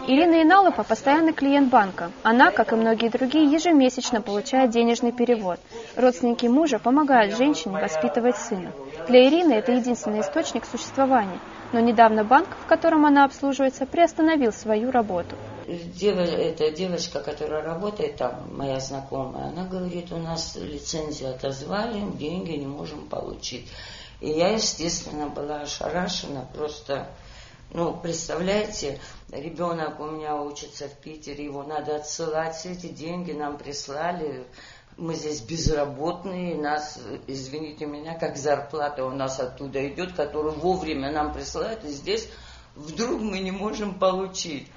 Ирина Иналова – постоянный клиент банка. Она, как и многие другие, ежемесячно получает денежный перевод. Родственники мужа помогают женщине воспитывать сына. Для Ирины это единственный источник существования. Но недавно банк, в котором она обслуживается, приостановил свою работу. Эта девочка, которая работает там, моя знакомая, она говорит, у нас лицензию отозвали, деньги не можем получить. И я, естественно, была ошарашена, просто, представляете, ребенок у меня учится в Питере, его надо отсылать, все эти деньги нам прислали, мы здесь безработные, нас, извините меня, как зарплата у нас оттуда идет, которую вовремя нам присылают, и здесь вдруг мы не можем получить.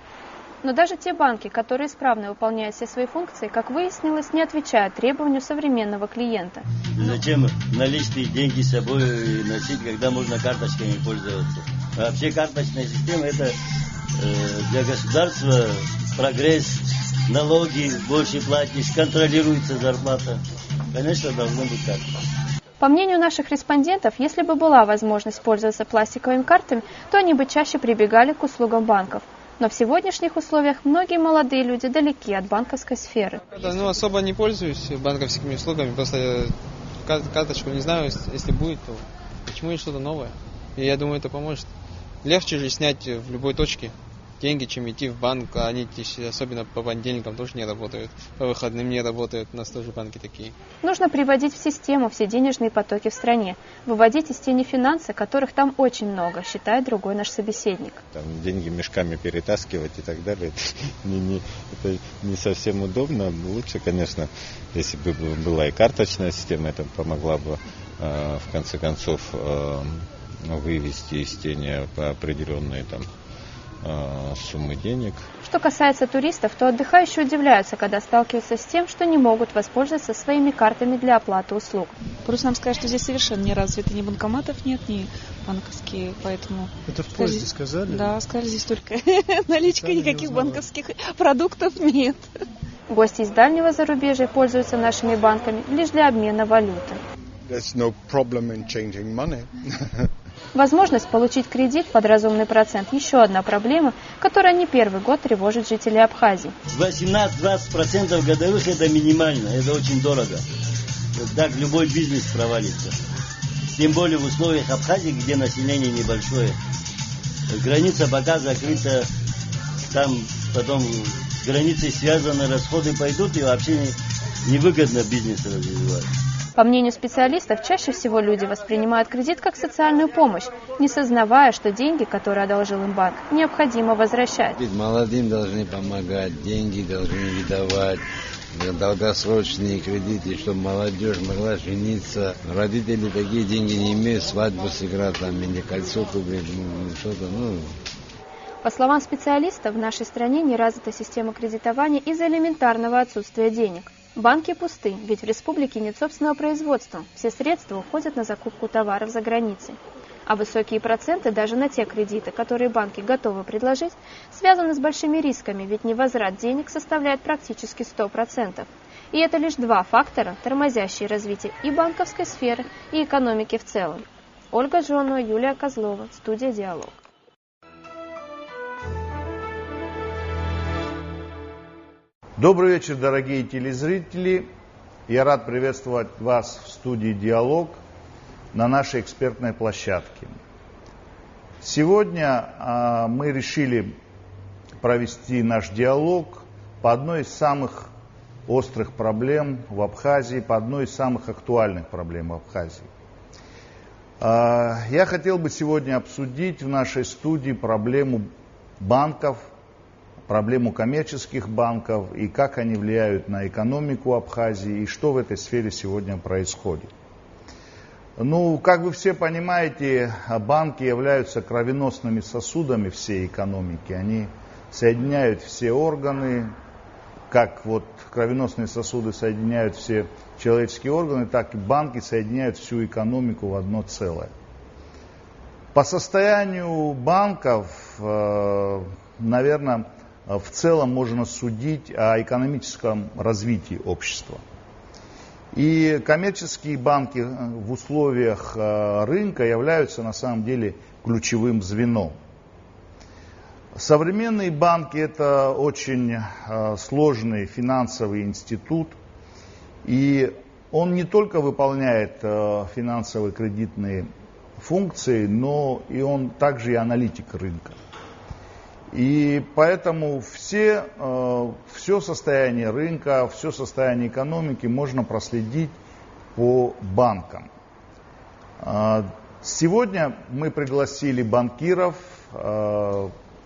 Но даже те банки, которые исправно выполняют все свои функции, как выяснилось, не отвечают требованию современного клиента. Зачем наличные деньги с собой носить, когда можно карточками пользоваться? Вообще карточная система – это для государства прогресс, налоги больше платишь, контролируется зарплата. Конечно, должно быть так. По мнению наших респондентов, если бы была возможность пользоваться пластиковыми картами, то они бы чаще прибегали к услугам банков. Но в сегодняшних условиях многие молодые люди далеки от банковской сферы. Особо не пользуюсь банковскими услугами, просто карточку не знаю, если будет, то почему-нибудь что-то новое. И я думаю, это поможет. Легче же снять в любой точке деньги, чем идти в банк, а они особенно по понедельникам тоже не работают, по выходным не работают, у нас тоже банки такие. Нужно приводить в систему все денежные потоки в стране, выводить из тени финансы, которых там очень много, считает другой наш собеседник. Там деньги мешками перетаскивать и так далее, это не совсем удобно. Лучше, конечно, если бы была и карточная система, это помогла бы в конце концов вывести из тени определенные суммы денег. Что касается туристов, то отдыхающие удивляются, когда сталкиваются с тем, что не могут воспользоваться своими картами для оплаты услуг. Просто нам сказали, что здесь совершенно не развито, ни банкоматов нет, ни банковские, поэтому... Это в поезде сказали? Да, сказали, здесь только наличка, никаких банковских продуктов нет. Гости из дальнего зарубежья пользуются нашими банками лишь для обмена валюты. Возможность получить кредит под разумный процент – еще одна проблема, которая не первый год тревожит жителей Абхазии. 18-20% годовых – это минимально, это очень дорого. Так любой бизнес провалится. Тем более в условиях Абхазии, где население небольшое. Граница пока закрыта, там потом с границей связаны, расходы пойдут, и вообще невыгодно бизнес развивать. По мнению специалистов, чаще всего люди воспринимают кредит как социальную помощь, не сознавая, что деньги, которые одолжил им банк, необходимо возвращать. Ведь молодым должны помогать, деньги должны выдавать, долгосрочные кредиты, чтобы молодежь могла жениться. Родители такие деньги не имеют, свадьбу сыграть там, или кольцо купить, что-то, По словам специалистов, в нашей стране не развита система кредитования из-за элементарного отсутствия денег. Банки пусты, ведь в республике нет собственного производства. Все средства уходят на закупку товаров за границей. А высокие проценты даже на те кредиты, которые банки готовы предложить, связаны с большими рисками, ведь невозврат денег составляет практически 100%. И это лишь два фактора, тормозящие развитие и банковской сферы, и экономики в целом. Ольга Жонова, Юлия Козлова, студия «Диалог». Добрый вечер, дорогие телезрители. Я рад приветствовать вас в студии «Диалог» на нашей экспертной площадке. Сегодня мы решили провести наш диалог по одной из самых острых проблем в Абхазии, по одной из самых актуальных проблем в Абхазии. Я хотел бы сегодня обсудить в нашей студии проблему банков, проблему коммерческих банков и как они влияют на экономику Абхазии и что в этой сфере сегодня происходит. Как вы все понимаете, банки являются кровеносными сосудами всей экономики. Они соединяют все органы, как кровеносные сосуды соединяют все человеческие органы, так и банки соединяют всю экономику в одно целое. По состоянию банков, наверное, в целом можно судить о экономическом развитии общества. И коммерческие банки в условиях рынка являются на самом деле ключевым звеном. Современные банки – это очень сложный финансовый институт, и он не только выполняет финансовые кредитные функции, но и он также и аналитик рынка. И поэтому все состояние рынка, все состояние экономики можно проследить по банкам. Сегодня мы пригласили банкиров,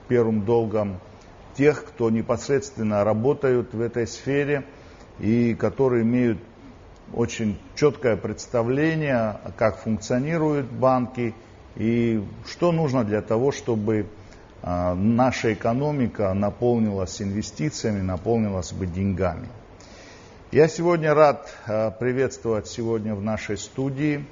первым долгом тех, кто непосредственно работают в этой сфере и которые имеют очень четкое представление, как функционируют банки и что нужно для того, чтобы наша экономика наполнилась инвестициями, наполнилась бы деньгами. Я сегодня рад приветствовать сегодня в нашей студии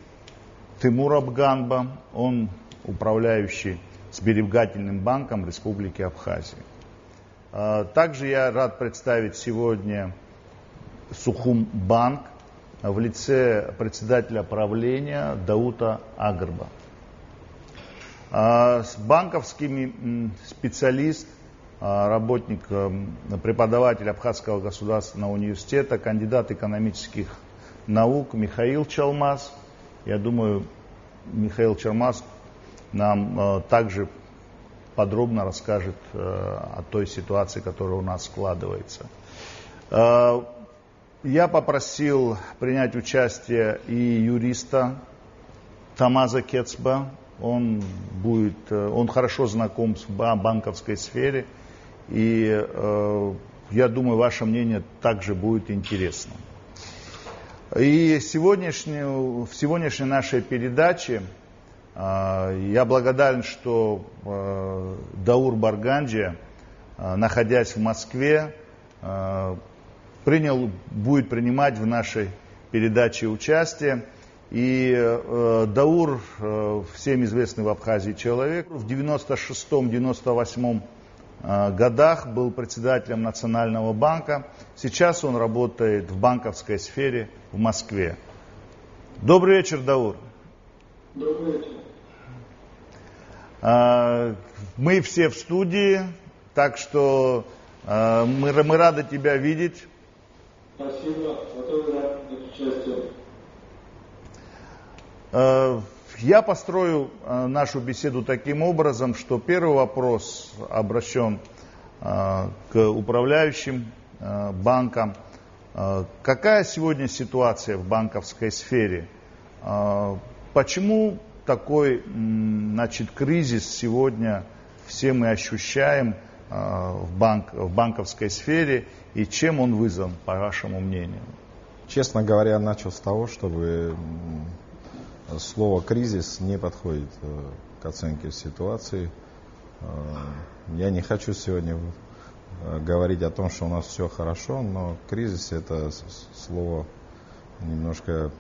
Тимура Бганба, он управляющий Сберегательным банком Республики Абхазия. Также я рад представить сегодня Сухумбанк в лице председателя правления Даута Агрба. Банковский специалист, работник, преподаватель Абхазского государственного университета, кандидат экономических наук Михаил Чалмаз. Я думаю, Михаил Чалмаз нам также подробно расскажет о той ситуации, которая у нас складывается. Я попросил принять участие и юриста Тамаза Кецба. Он хорошо знаком с банковской сфере, и я думаю, ваше мнение также будет интересно. И в сегодняшней нашей передаче я благодарен, что Даур Барганджия, находясь в Москве, будет принимать в нашей передаче участие. И Даур, всем известный в Абхазии человек, в 96-98 годах был председателем Национального банка. Сейчас он работает в банковской сфере в Москве. Добрый вечер, Даур. Добрый вечер. Мы все в студии, так что мы рады тебя видеть. Спасибо, готовы принять участие. Я построю нашу беседу таким образом, что первый вопрос обращен к управляющим банкам. Какая сегодня ситуация в банковской сфере? Почему такой, кризис сегодня все мы ощущаем в банковской сфере, и чем он вызван, по вашему мнению? Честно говоря, я начал с того, чтобы слово «кризис» не подходит к оценке ситуации. Я не хочу сегодня говорить о том, что у нас все хорошо, но кризис – это слово немножко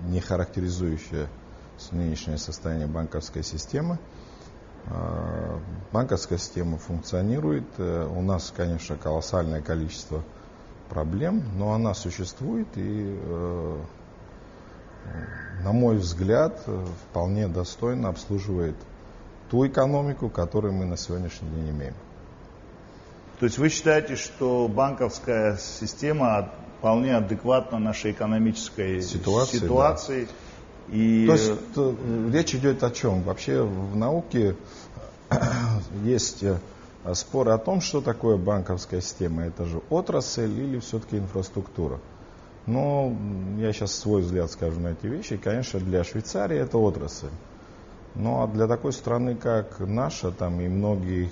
не характеризующее нынешнее состояние банковской системы. Банковская система функционирует. У нас, конечно, колоссальное количество проблем, но она существует и, на мой взгляд, вполне достойно обслуживает ту экономику, которую мы на сегодняшний день имеем. То есть вы считаете, что банковская система вполне адекватна нашей экономической ситуации? Да. И... То есть речь идет о чем? Вообще в науке есть споры о том, что такое банковская система. Это же отрасль или все-таки инфраструктура? Но я сейчас свой взгляд скажу на эти вещи. Конечно, для Швейцарии это отрасль. Но для такой страны, как наша, там и многие,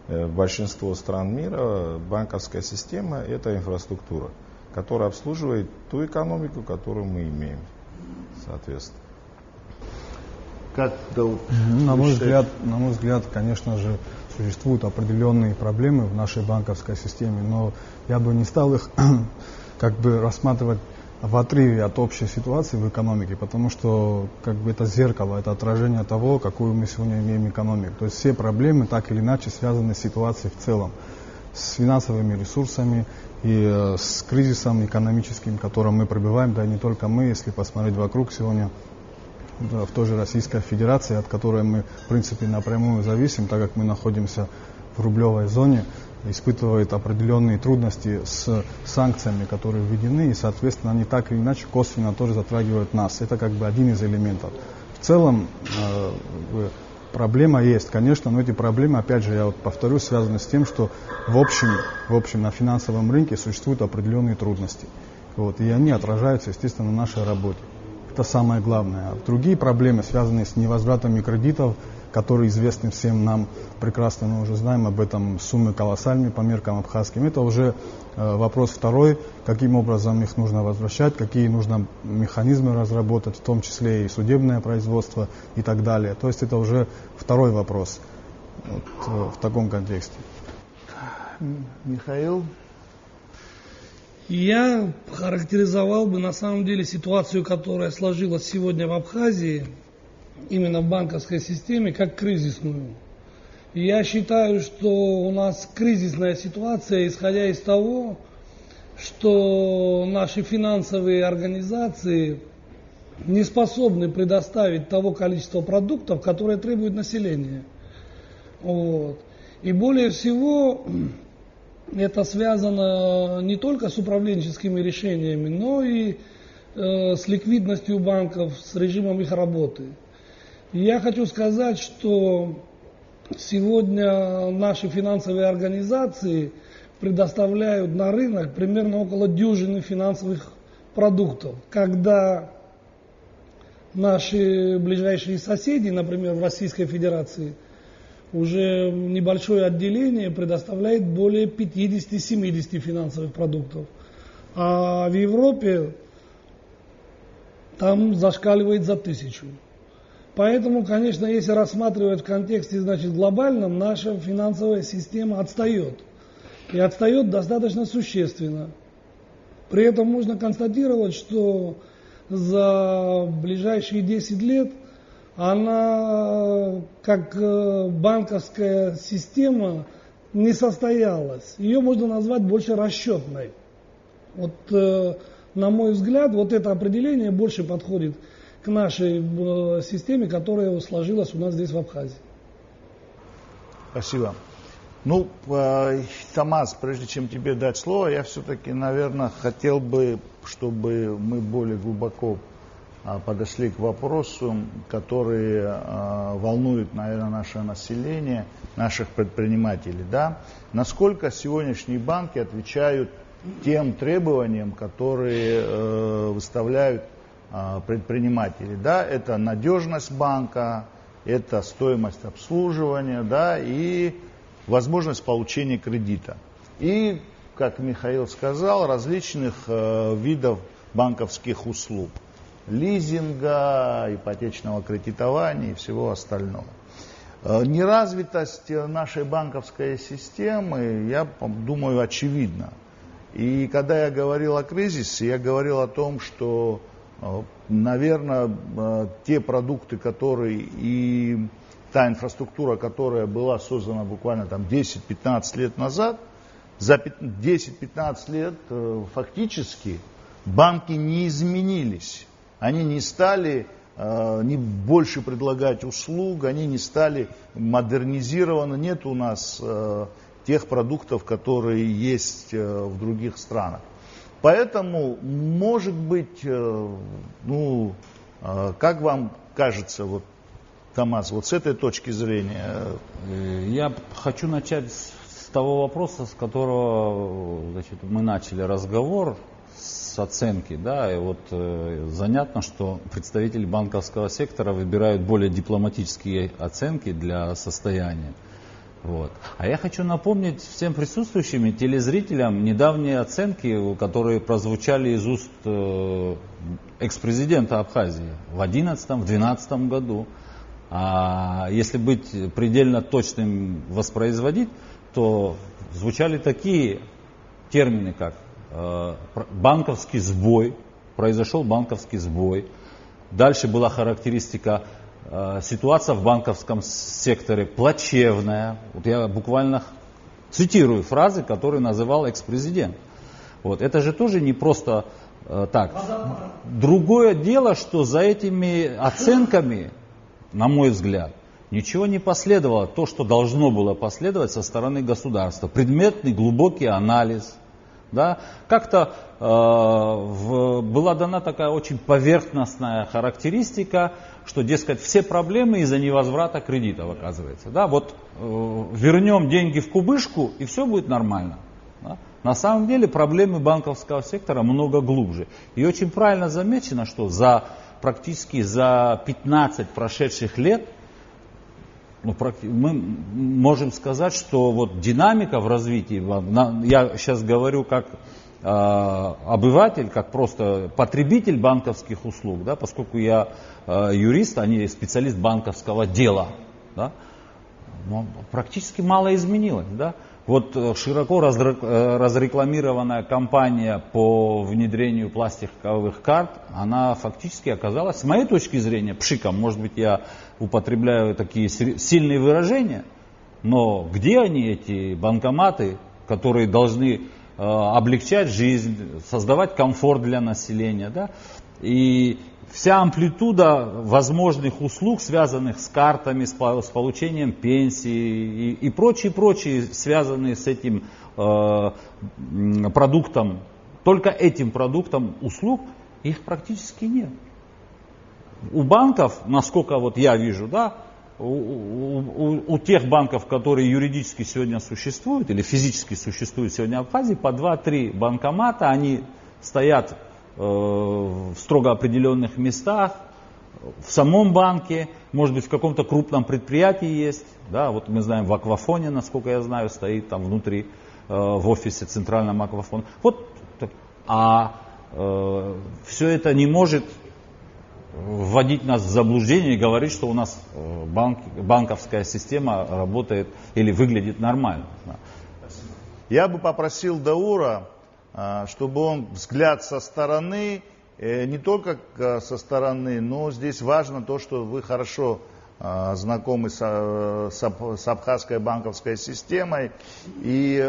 большинство стран мира, банковская система – это инфраструктура, которая обслуживает ту экономику, которую мы имеем, соответственно. Как, на мой взгляд, конечно же, существуют определенные проблемы в нашей банковской системе, но я бы не стал их рассматривать в отрыве от общей ситуации в экономике, потому что это зеркало, это отражение того, какую мы сегодня имеем экономику. То есть все проблемы так или иначе связаны с ситуацией в целом, с финансовыми ресурсами и с кризисом экономическим, в котором мы пребываем, да и не только мы, если посмотреть вокруг сегодня, в той же Российской Федерации, от которой мы, в принципе, напрямую зависим, так как мы находимся в рублевой зоне, испытывает определенные трудности с санкциями, которые введены, и, соответственно, они так или иначе косвенно тоже затрагивают нас. Это как бы один из элементов. В целом, проблема есть, конечно, но эти проблемы, опять же, я вот повторюсь, связаны с тем, что в общем на финансовом рынке существуют определенные трудности. Вот, и они отражаются, естественно, на нашей работе. Это самое главное. Другие проблемы, связанные с невозвратами кредитов, которые известны всем нам прекрасно, мы уже знаем об этом, суммы колоссальные по меркам абхазским. Это уже вопрос второй, каким образом их нужно возвращать, какие нужно механизмы разработать, в том числе и судебное производство и так далее. То есть это уже второй вопрос вот, в таком контексте. Михаил? Я характеризовал бы на самом деле ситуацию, которая сложилась сегодня в Абхазии, именно в банковской системе, как кризисную. И я считаю, что у нас кризисная ситуация, исходя из того, что наши финансовые организации не способны предоставить того количества продуктов, которое требует население. Вот. И более всего это связано не только с управленческими решениями, но и с ликвидностью банков, с режимом их работы. И я хочу сказать, что сегодня наши финансовые организации предоставляют на рынок примерно около дюжины финансовых продуктов, когда наши ближайшие соседи, например, в Российской Федерации, уже небольшое отделение предоставляет более 50-70 финансовых продуктов. А в Европе там зашкаливает за 1000. Поэтому, конечно, если рассматривать в контексте, значит, глобальном, наша финансовая система отстает. И отстает достаточно существенно. При этом можно констатировать, что за ближайшие 10 лет она, как банковская система, не состоялась. Ее можно назвать больше расчетной. Вот, на мой взгляд, вот это определение больше подходит к нашей системе, которая сложилась у нас здесь в Абхазии. Спасибо. Ну, Тамас, прежде чем тебе дать слово, я все-таки, наверное, хотел бы, чтобы мы более глубоко подошли к вопросу, который волнует, наверное, наше население, наших предпринимателей. Да? Насколько сегодняшние банки отвечают тем требованиям, которые выставляют предприниматели? Да? Это надежность банка, это стоимость обслуживания, да, и возможность получения кредита. И, как Михаил сказал, различных видов банковских услуг. Лизинга, ипотечного кредитования и всего остального. Неразвитость нашей банковской системы, я думаю, очевидна. И когда я говорил о кризисе, я говорил о том, что, наверное, те продукты, которые и та инфраструктура, которая была создана буквально там 10-15 лет назад, за 10-15 лет фактически банки не изменились. Они не стали не больше предлагать услуг, они не стали модернизированы. Нет у нас тех продуктов, которые есть в других странах. Поэтому, может быть, ну, как вам кажется, вот, Тамас, вот с этой точки зрения? Я хочу начать с того вопроса, с которого, значит, мы начали разговор, с оценки, да, и вот занятно, что представители банковского сектора выбирают более дипломатические оценки для состояния. Вот. А я хочу напомнить всем присутствующим и телезрителям недавние оценки, которые прозвучали из уст экс-президента Абхазии в 2011-2012 году. А если быть предельно точным, воспроизводить, то звучали такие термины, как банковский сбой, произошел банковский сбой. Дальше была характеристика: ситуация в банковском секторе плачевная. Вот я буквально цитирую фразы, которые называл экс-президент. Вот. Это же тоже не просто Так. Другое дело, что за этими оценками, на мой взгляд, ничего не последовало. То, что должно было последовать со стороны государства. Предметный, глубокий анализ. Да? Как-то была дана такая очень поверхностная характеристика, что, дескать, все проблемы из-за невозврата кредитов, оказывается. Да? Вот вернем деньги в кубышку, и все будет нормально. Да? На самом деле проблемы банковского сектора много глубже. И очень правильно замечено, что практически за 15 прошедших лет мы можем сказать, что вот динамика в развитии, я сейчас говорю как обыватель, как просто потребитель банковских услуг, да, поскольку я юрист, а не специалист банковского дела, да, практически мало изменилось. Да. Вот широко разрекламированная кампания по внедрению пластиковых карт, она фактически оказалась, с моей точки зрения, пшиком. Может быть, я употребляю такие сильные выражения, но где они, эти банкоматы, которые должны облегчать жизнь, создавать комфорт для населения, да? И вся амплитуда возможных услуг, связанных с картами, с получением пенсии и прочие, связанные с этим продуктом, только этим продуктом услуг, их практически нет. У банков, насколько вот я вижу, да, у тех банков, которые юридически сегодня существуют или физически существуют сегодня в Абхазии, по 2-3 банкомата, они стоят в строго определенных местах, в самом банке, может быть, в каком-то крупном предприятии есть. Да, вот мы знаем, в Аквафоне, насколько я знаю, стоит там внутри, в офисе центральном Аквафона. Вот, все это не может вводить нас в заблуждение и говорить, что у нас банковская система работает или выглядит нормально. Я бы попросил Даура, чтобы он взгляд со стороны, не только со стороны, но здесь важно то, что вы хорошо знакомы с абхазской банковской системой и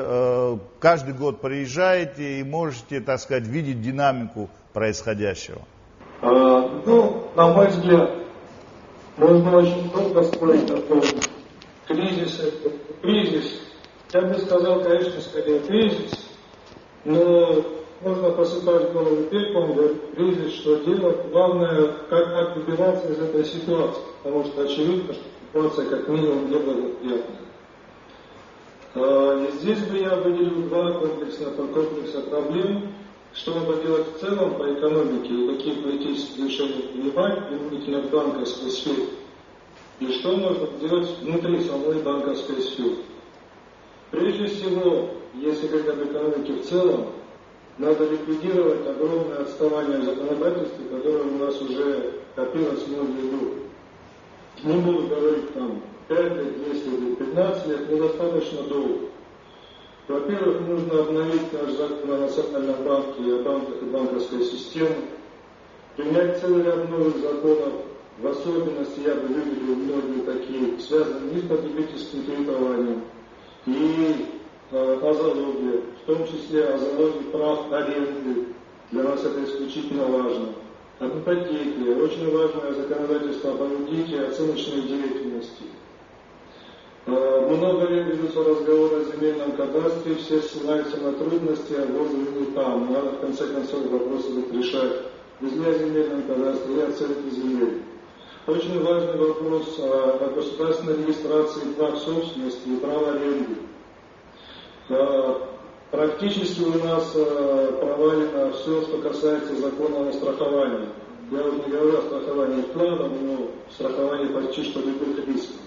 каждый год приезжаете и можете, так сказать, видеть динамику происходящего. На мой взгляд, можно очень долго спорить о том, кризис. Я бы сказал, конечно, скорее кризис, но можно посыпать голову пеплом, говорить кризис, что делать. Главное, как выбираться из этой ситуации, потому что очевидно, что ситуация как минимум неблагоприятная. И здесь бы я выделил два комплекса проблем. Что надо делать в целом по экономике и какие политические решения принимать применительно к банковской сфере. И что можно делать внутри самой банковской сферы. Прежде всего, если говорить об экономике в целом, надо ликвидировать огромное отставание в законодательстве, которое у нас уже копилось многие годы. Не буду говорить там 5 лет, 10 лет, 15 лет, но достаточно долго. Во-первых, нужно обновить наш закон о национальном банке и о банках и банковской системе, принять целый ряд новых законов, в особенности я бы выделил многие такие, связанные и с потребительским кредитованием, и о залоге, в том числе о залоге прав аренды, для нас это исключительно важно, об ипотеке, очень важное законодательство об аудите и оценочной деятельности. Много лет ведутся разговоры о земельном кадастре, все ссылаются на трудности, а возраст там. Надо в конце концов вопросы решать без земельном кадастре и оценки земель. Очень важный вопрос о государственной регистрации прав собственности и прав аренды. Практически у нас провалено все, что касается закона о страховании. Я уже не говорю о страховании вкладов, но страховании почти что любых рисков.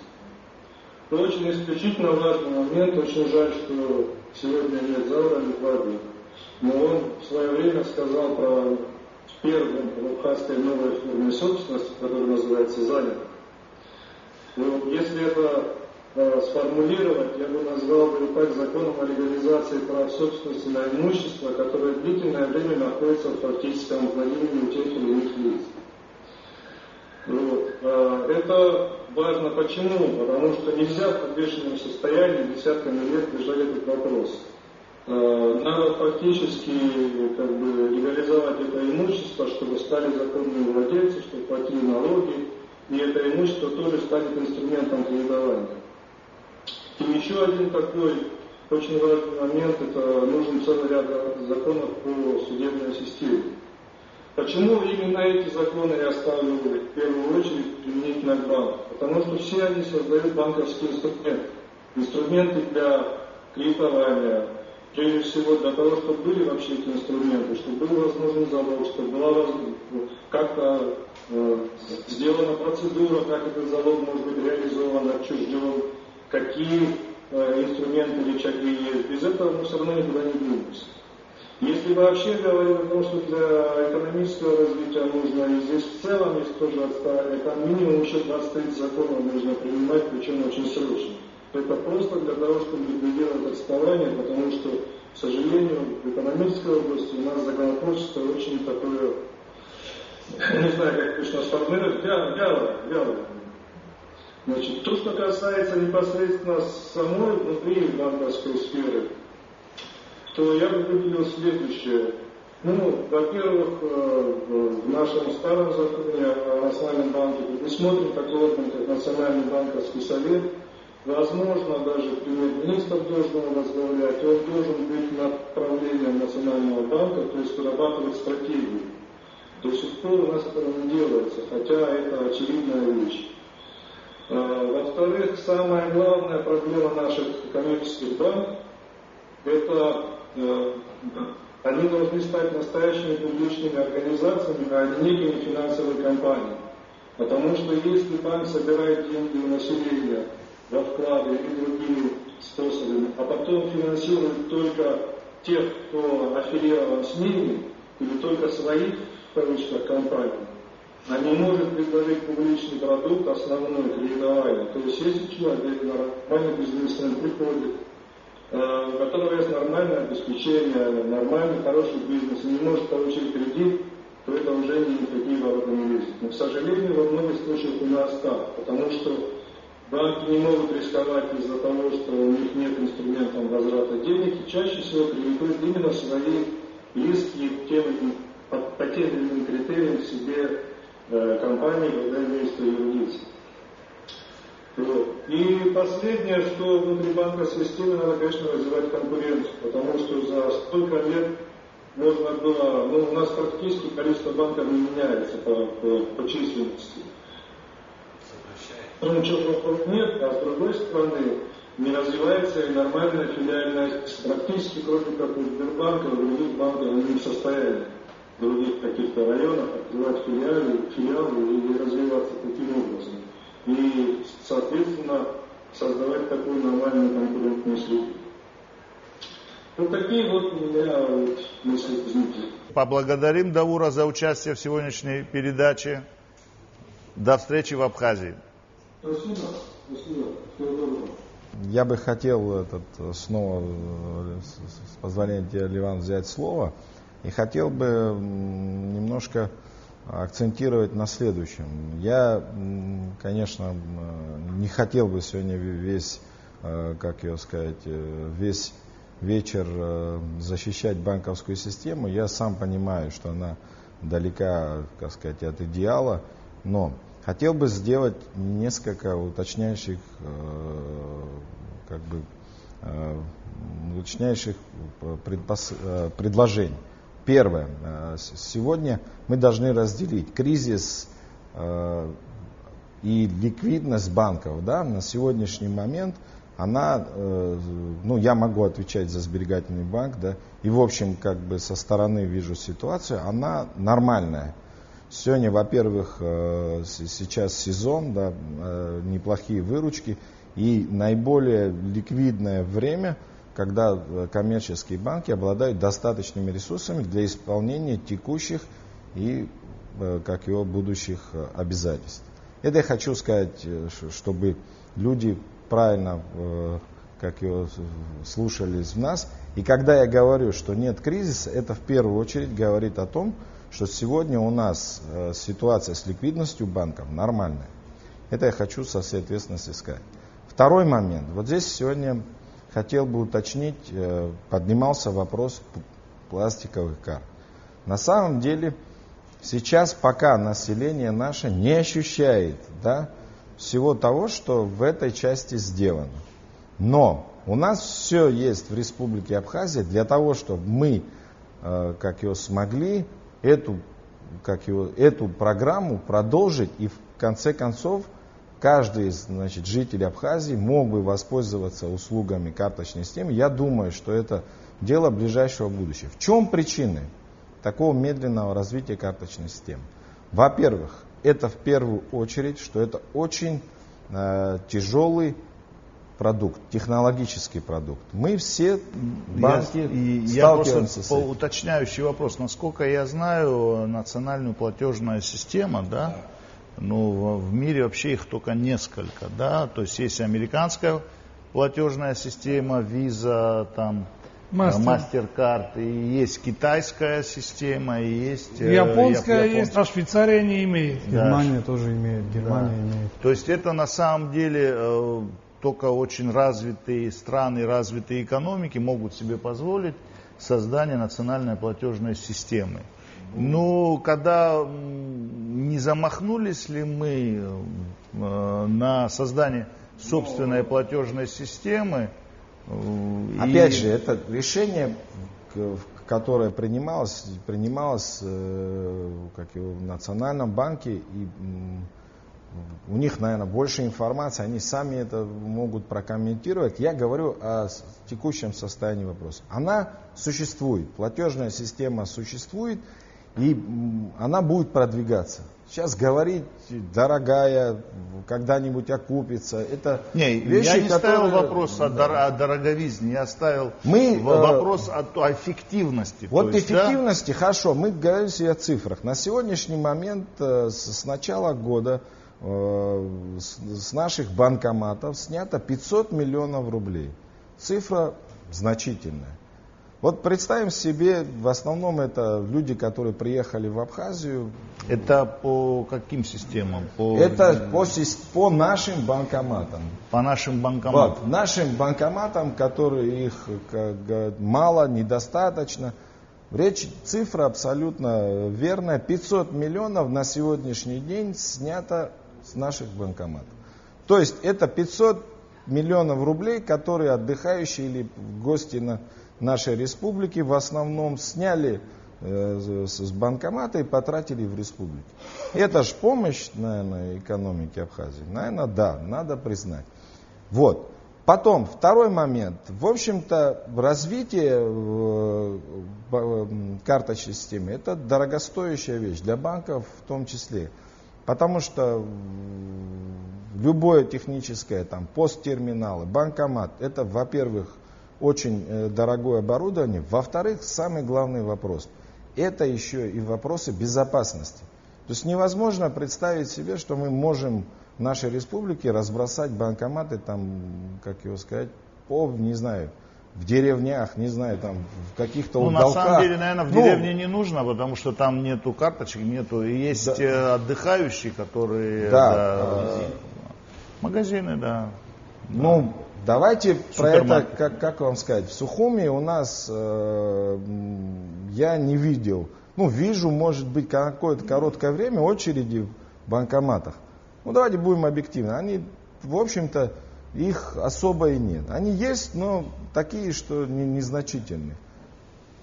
Но очень исключительно важный момент, очень жаль, что сегодня нет зала Литвады, но он в свое время сказал про первую в абхазской новой форме собственности, которая называется занят. Если это сформулировать, я бы назвал так законом о легализации прав собственности на имущество, которое длительное время находится в фактическом владении у тех или иных лиц. Это важно почему? Потому что нельзя в подвешенном состоянии десятками лет держать этот вопрос. Надо фактически легализовать это имущество, чтобы стали законными владельцы, чтобы платили налоги, и это имущество тоже станет инструментом кредитования. И еще один такой очень важный момент, это нужен целый ряд законов по судебной системе. Почему именно эти законы я ставлю в первую очередь применительно к банку? Потому что все они создают банковские инструменты. Инструменты для кредитования, прежде всего для того, чтобы были вообще эти инструменты, чтобы был возможен залог, чтобы была как-то сделана процедура, как этот залог может быть реализован, отчужден, какие инструменты или шаги есть. Без этого мы все равно никуда не двинемся. Если вообще говорить о том, что для экономического развития нужно, и здесь в целом есть тоже отставание, там минимум еще 20-30 законов нужно принимать, причем очень срочно. Это просто для того, чтобы ликвидировать отставание, потому что, к сожалению, в экономической области у нас законотворчество очень такое, не знаю, как точно сформулировать, вялое. Значит, то, что касается непосредственно самой внутри банковской сферы, то я бы выделил следующее. Во-первых, в нашем старом законе о Национальном банке предусмотрен такой орган, как Национальный банковский совет. Возможно, даже премьер-министр должен его возглавлять, он должен быть над правлением Национального банка, то есть вырабатывать стратегию. До сих пор у нас это не делается, хотя это очевидная вещь. Во-вторых, самая главная проблема наших коммерческих банков – это они должны стать настоящими публичными организациями, а не некими финансовыми компаниями. Потому что если банк собирает деньги у населения во вклады или другими способами, а потом финансирует только тех, кто аффилирован с ними, или только своих, в кавычках, компаний, а не может предложить публичный продукт, основной кредитование. То есть если человек, нормальный бизнесмен приходит, у которого есть нормальное обеспечение, нормальный, хороший бизнес, и не может получить кредит, то это уже никакие ворота не лезет. Но, к сожалению, во многих случаях у нас так, потому что банки не могут рисковать из-за того, что у них нет инструментов возврата денег, и чаще всего кредитуют именно свои близкие по тем или иным критериям себе компании, когда имеются юрисдикции. И последнее, что внутри банковской системы надо, конечно, развивать конкуренцию, потому что за столько лет можно было, у нас практически количество банков не меняется по численности. Ничего нет, а с другой стороны не развивается и нормальная филиальная, практически кроме как у Сбербанка, у других банков они не в состоянии в других каких-то районах открывать филиалы и развиваться таким образом. И, соответственно, создавать такую нормальную конкурентную среду. Вот такие вот у меня мысли возникли. Поблагодарим Давура за участие в сегодняшней передаче. До встречи в Абхазии. Спасибо. Всего доброго. Я бы хотел снова, с позволения тебя, Ливан, взять слово. И хотел бы немножко акцентировать на следующем. Я, конечно, не хотел бы сегодня весь вечер защищать банковскую систему. Я сам понимаю, что она далека, от идеала, но хотел бы сделать несколько уточняющих предложений. Первое. Сегодня мы должны разделить кризис и ликвидность банков. Да? На сегодняшний момент она, я могу отвечать за сберегательный банк, да, и в общем, со стороны вижу ситуацию, она нормальная. Сегодня, во-первых, сейчас сезон, да, неплохие выручки, и наиболее ликвидное время, когда коммерческие банки обладают достаточными ресурсами для исполнения текущих и будущих обязательств. Это я хочу сказать, чтобы люди правильно слушались в нас. И когда я говорю, что нет кризиса, это в первую очередь говорит о том, что сегодня у нас ситуация с ликвидностью банков нормальная. Это я хочу со всей ответственностью сказать. Второй момент. Вот здесь сегодня хотел бы уточнить, поднимался вопрос пластиковых карт. На самом деле, сейчас пока население наше не ощущает, да, всего того, что в этой части сделано. Но у нас все есть в Республике Абхазия для того, чтобы мы смогли эту программу продолжить, и в конце концов каждый из жителей Абхазии мог бы воспользоваться услугами карточной системы. Я думаю, что это дело ближайшего будущего. В чем причины такого медленного развития карточной системы? Во-первых, это в первую очередь, что это очень тяжелый продукт, технологический продукт. Мы все банки сталкиваемся с этим. Уточняющий вопрос. Насколько я знаю, национальная платежная система, да, в мире вообще их только несколько, да, то есть есть американская платежная система, Visa, там, MasterCard, и есть китайская система, и есть японская есть, а Швейцария не имеет. Германия тоже имеет, имеет. То есть это на самом деле только очень развитые страны, развитые экономики могут себе позволить создание национальной платежной системы. Но когда не замахнулись ли мы на создание собственной платежной системы? Опять же, это решение, которое принималось в Национальном банке, и у них, наверное, больше информации, они сами это могут прокомментировать. Я говорю о текущем состоянии вопроса. Она существует, платежная система существует, и она будет продвигаться. Сейчас говорить, дорогая, когда-нибудь окупится, это вещи, я не ставил вопрос о дороговизне, я ставил вопрос о эффективности. Вот эффективности, да? Хорошо, мы говорим о цифрах. На сегодняшний момент, с начала года, с наших банкоматов снято 500 миллионов рублей. Цифра значительная. Вот представим себе, в основном это люди, которые приехали в Абхазию. Это по каким системам? Это по нашим банкоматам. По нашим банкоматам? Вот, нашим банкоматам, которые их мало, недостаточно. Цифра абсолютно верная. 500 миллионов на сегодняшний день снято с наших банкоматов. То есть это 500 миллионов рублей, которые отдыхающие или гости на нашей республики в основном сняли с банкомата и потратили в республике. Это же помощь, наверное, экономике Абхазии. Наверное, да, надо признать. Вот. Потом, второй момент. В общем-то, развитие карточной системы – это дорогостоящая вещь для банков в том числе. Потому что любое техническое, там, посттерминалы, банкомат – это, во-первых, очень дорогое оборудование. Во-вторых, самый главный вопрос – это еще и вопросы безопасности. То есть невозможно представить себе, что мы можем в нашей республике разбросать банкоматы, там, в деревнях, не знаю, там, в каких-то уголках. На самом деле, наверное, в деревне не нужно, потому что там нету карточек, нету. И есть отдыхающие, которые... Магазины, да. Давайте про это, как вам сказать, в Сухуми у нас, я не видел, вижу, может быть, какое-то короткое время очереди в банкоматах. Давайте будем объективны, они, в общем-то, их особо и нет. Они есть, но такие, что незначительные.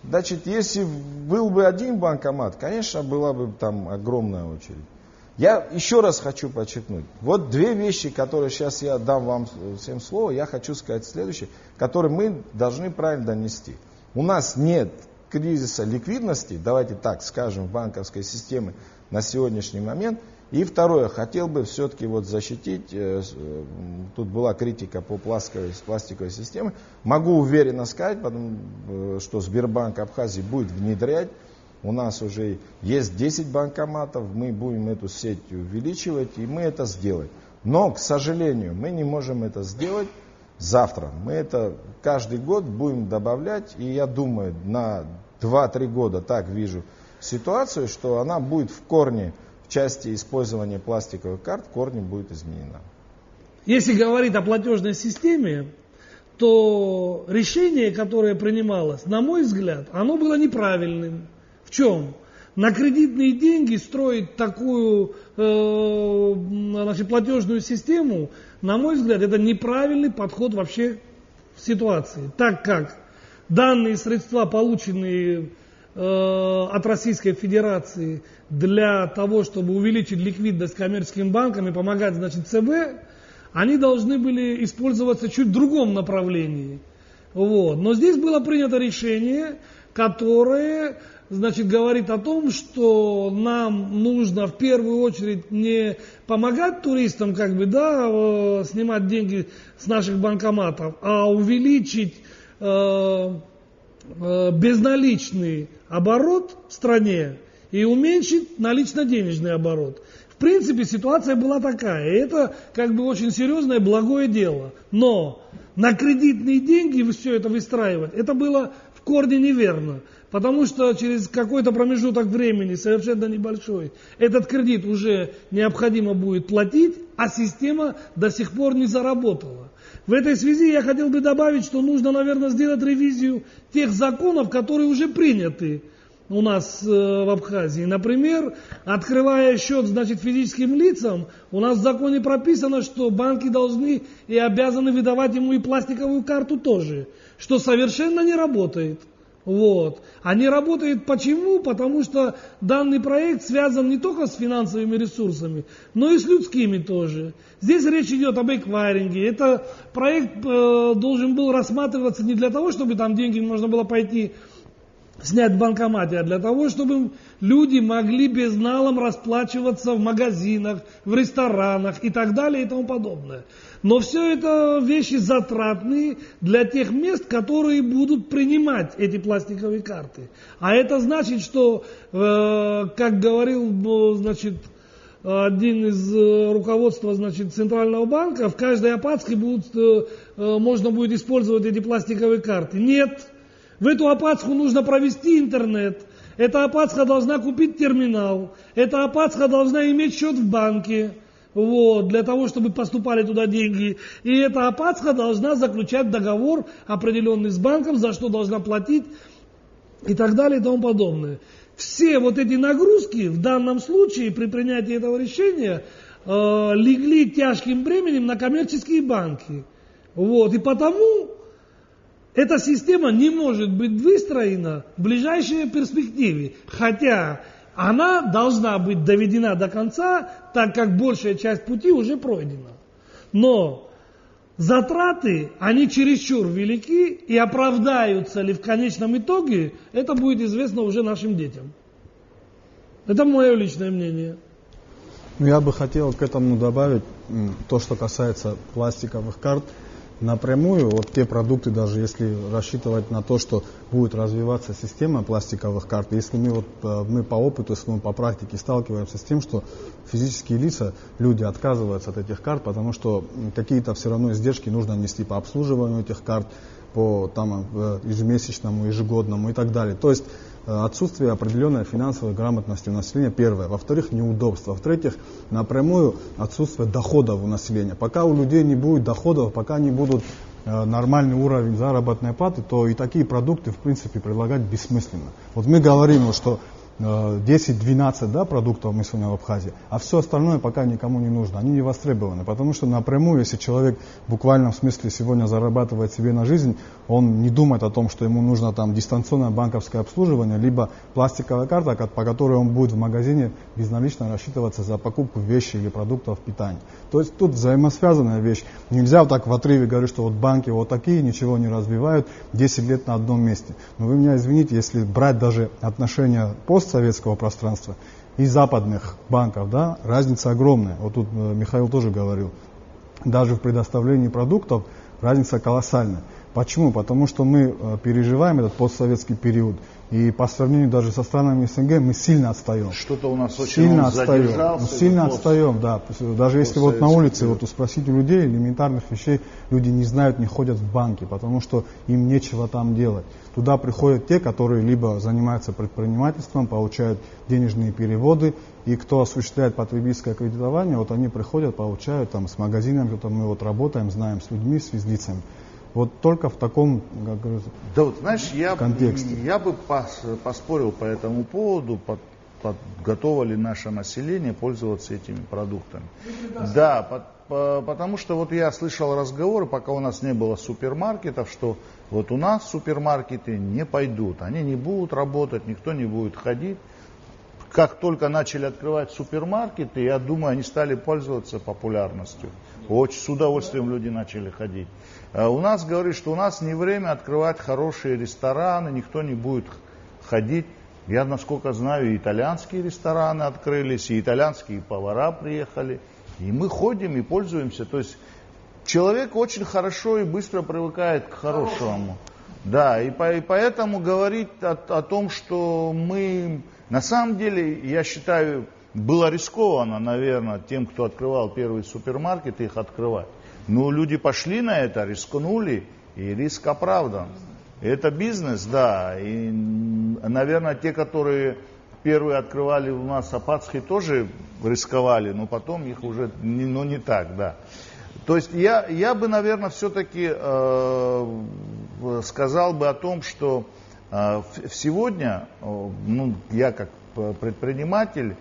Значит, если был бы один банкомат, конечно, была бы там огромная очередь. Я еще раз хочу подчеркнуть. Вот две вещи, которые сейчас я дам вам всем слово, я хочу сказать следующее, которые мы должны правильно донести. У нас нет кризиса ликвидности, давайте так скажем, в банковской системе на сегодняшний момент. И второе, хотел бы все-таки защитить, тут была критика по пластиковой системе, могу уверенно сказать, что Сбербанк Абхазии будет внедрять. У нас уже есть 10 банкоматов, мы будем эту сеть увеличивать, и мы это сделаем. Но, к сожалению, мы не можем это сделать завтра. Мы это каждый год будем добавлять, и я думаю, на 2-3 года так вижу ситуацию, что она будет в корне, в части использования пластиковых карт, в корне будет изменена. Если говорить о платежной системе, что решение, которое принималось, на мой взгляд, оно было неправильным. В чем? На кредитные деньги строить такую платежную систему, на мой взгляд, это неправильный подход вообще в ситуации. Так как данные средства, полученные от Российской Федерации для того, чтобы увеличить ликвидность коммерческим банкам и помогать, значит, ЦБ, они должны были использоваться чуть в другом направлении. Вот. Но здесь было принято решение, которое, значит, говорит о том, что нам нужно в первую очередь не помогать туристам, как бы, да, снимать деньги с наших банкоматов, а увеличить безналичный оборот в стране и уменьшить налично-денежный оборот. В принципе, ситуация была такая, и это как бы очень серьезное, благое дело. Но на кредитные деньги все это выстраивать, это было в корне неверно. Потому что через какой-то промежуток времени, совершенно небольшой, этот кредит уже необходимо будет платить, а система до сих пор не заработала. В этой связи я хотел бы добавить, что нужно, наверное, сделать ревизию тех законов, которые уже приняты у нас в Абхазии. Например, открывая счет, значит, физическим лицам, у нас в законе прописано, что банки должны и обязаны выдавать ему и пластиковую карту тоже, что совершенно не работает. Вот. А не работает почему? Потому что данный проект связан не только с финансовыми ресурсами, но и с людскими тоже. Здесь речь идет об эквайринге. Это проект должен был рассматриваться не для того, чтобы там деньги можно было пойти снять в банкомате, а для того, чтобы люди могли безналом расплачиваться в магазинах, в ресторанах и так далее и тому подобное. Но все это вещи затратные для тех мест, которые будут принимать эти пластиковые карты. А это значит, что, как говорил, значит, один из руководства, значит, Центрального банка, в каждой Апатской можно будет использовать эти пластиковые карты. Нет. В эту Апатску нужно провести интернет. Эта Апатска должна купить терминал. Эта Апатска должна иметь счет в банке. Вот, для того, чтобы поступали туда деньги. И эта Апатска должна заключать договор определенный с банком, за что должна платить и так далее и тому подобное. Все вот эти нагрузки в данном случае при принятии этого решения легли тяжким бременем на коммерческие банки. Вот, и потому эта система не может быть выстроена в ближайшей перспективе. Хотя она должна быть доведена до конца, так как большая часть пути уже пройдена. Но затраты, они чересчур велики, и оправдаются ли в конечном итоге, это будет известно уже нашим детям. Это мое личное мнение. Я бы хотел к этому добавить то, что касается пластиковых карт. Напрямую, вот те продукты, даже если рассчитывать на то, что будет развиваться система пластиковых карт, если мы по опыту, если мы по практике сталкиваемся с тем, что физические лица, люди отказываются от этих карт, потому что какие-то все равно издержки нужно нести по обслуживанию этих карт, по там, ежемесячному, ежегодному и так далее. То есть отсутствие определенной финансовой грамотности у населения, первое. Во-вторых, неудобство. В-третьих, напрямую отсутствие доходов у населения. Пока у людей не будет доходов, пока не будут нормальный уровень заработной платы, то и такие продукты, в принципе, предлагать бессмысленно. Вот мы говорим, что 10-12 да, продуктов мы сегодня в Абхазии, а все остальное пока никому не нужно, они не востребованы, потому что напрямую, если человек в буквальном смысле сегодня зарабатывает себе на жизнь, он не думает о том, что ему нужно там дистанционное банковское обслуживание, либо пластиковая карта, по которой он будет в магазине безналично рассчитываться за покупку вещи или продуктов питания. То есть тут взаимосвязанная вещь. Нельзя вот так в отрыве говорить, что вот банки вот такие, ничего не развивают, 10 лет на одном месте. Но вы меня извините, если брать даже отношения постсоветского пространства и западных банков, да, разница огромная. Вот тут Михаил тоже говорил, даже в предоставлении продуктов разница колоссальная. Почему? Потому что мы переживаем этот постсоветский период, и по сравнению даже со странами СНГ мы сильно отстаем. Что-то у нас очень сильно отстаем. Сильно отстаем, да. Даже если вот на улице вот спросить у людей элементарных вещей, люди не знают, не ходят в банки, потому что им нечего там делать. Туда приходят те, которые либо занимаются предпринимательством, получают денежные переводы, и кто осуществляет потребительское кредитование, вот они приходят, получают там с магазинами, мы вот работаем, знаем с людьми, с физлицами. Вот только в таком, как говорится, да вот, знаешь, контексте. Я бы поспорил по этому поводу, готово ли наше население пользоваться этими продуктами. Да, потому что вот я слышал разговоры, пока у нас не было супермаркетов, что вот у нас супермаркеты не пойдут, они не будут работать, никто не будет ходить. Как только начали открывать супермаркеты, я думаю, они стали пользоваться популярностью. Очень с удовольствием люди начали ходить. У нас говорят, что у нас не время открывать хорошие рестораны, никто не будет ходить. Я, насколько знаю, и итальянские рестораны открылись, и итальянские повара приехали. И мы ходим и пользуемся. То есть человек очень хорошо и быстро привыкает к хорошему. Да, и поэтому говорить о том, что мы... На самом деле, я считаю, было рискованно, наверное, тем, кто открывал первый супермаркет, их открывать. Но люди пошли на это, рискнули, и риск оправдан. Это бизнес, да. И, наверное, те, которые первые открывали у нас Апатский, тоже рисковали, но потом их уже не так, да. То есть я бы, наверное, все-таки сказал бы о том, что сегодня, я как предприниматель,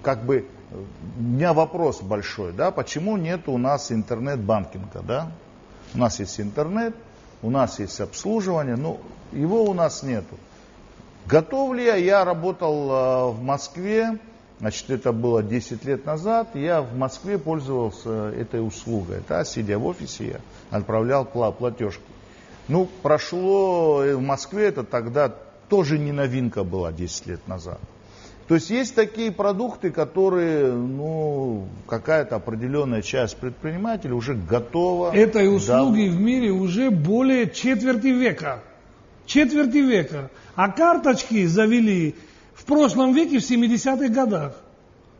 как бы у меня вопрос большой, да, почему нет у нас интернет-банкинга, да? У нас есть интернет, у нас есть обслуживание, но его у нас нету. Готов ли я работал в Москве, значит, это было 10 лет назад, я в Москве пользовался этой услугой, да, сидя в офисе, я отправлял платежки. Прошло в Москве, это тогда тоже не новинка была 10 лет назад. То есть есть такие продукты, которые, какая-то определенная часть предпринимателей уже готова. Этой услуги в мире уже более четверти века. Четверти века. А карточки завели в прошлом веке, в 70-х годах.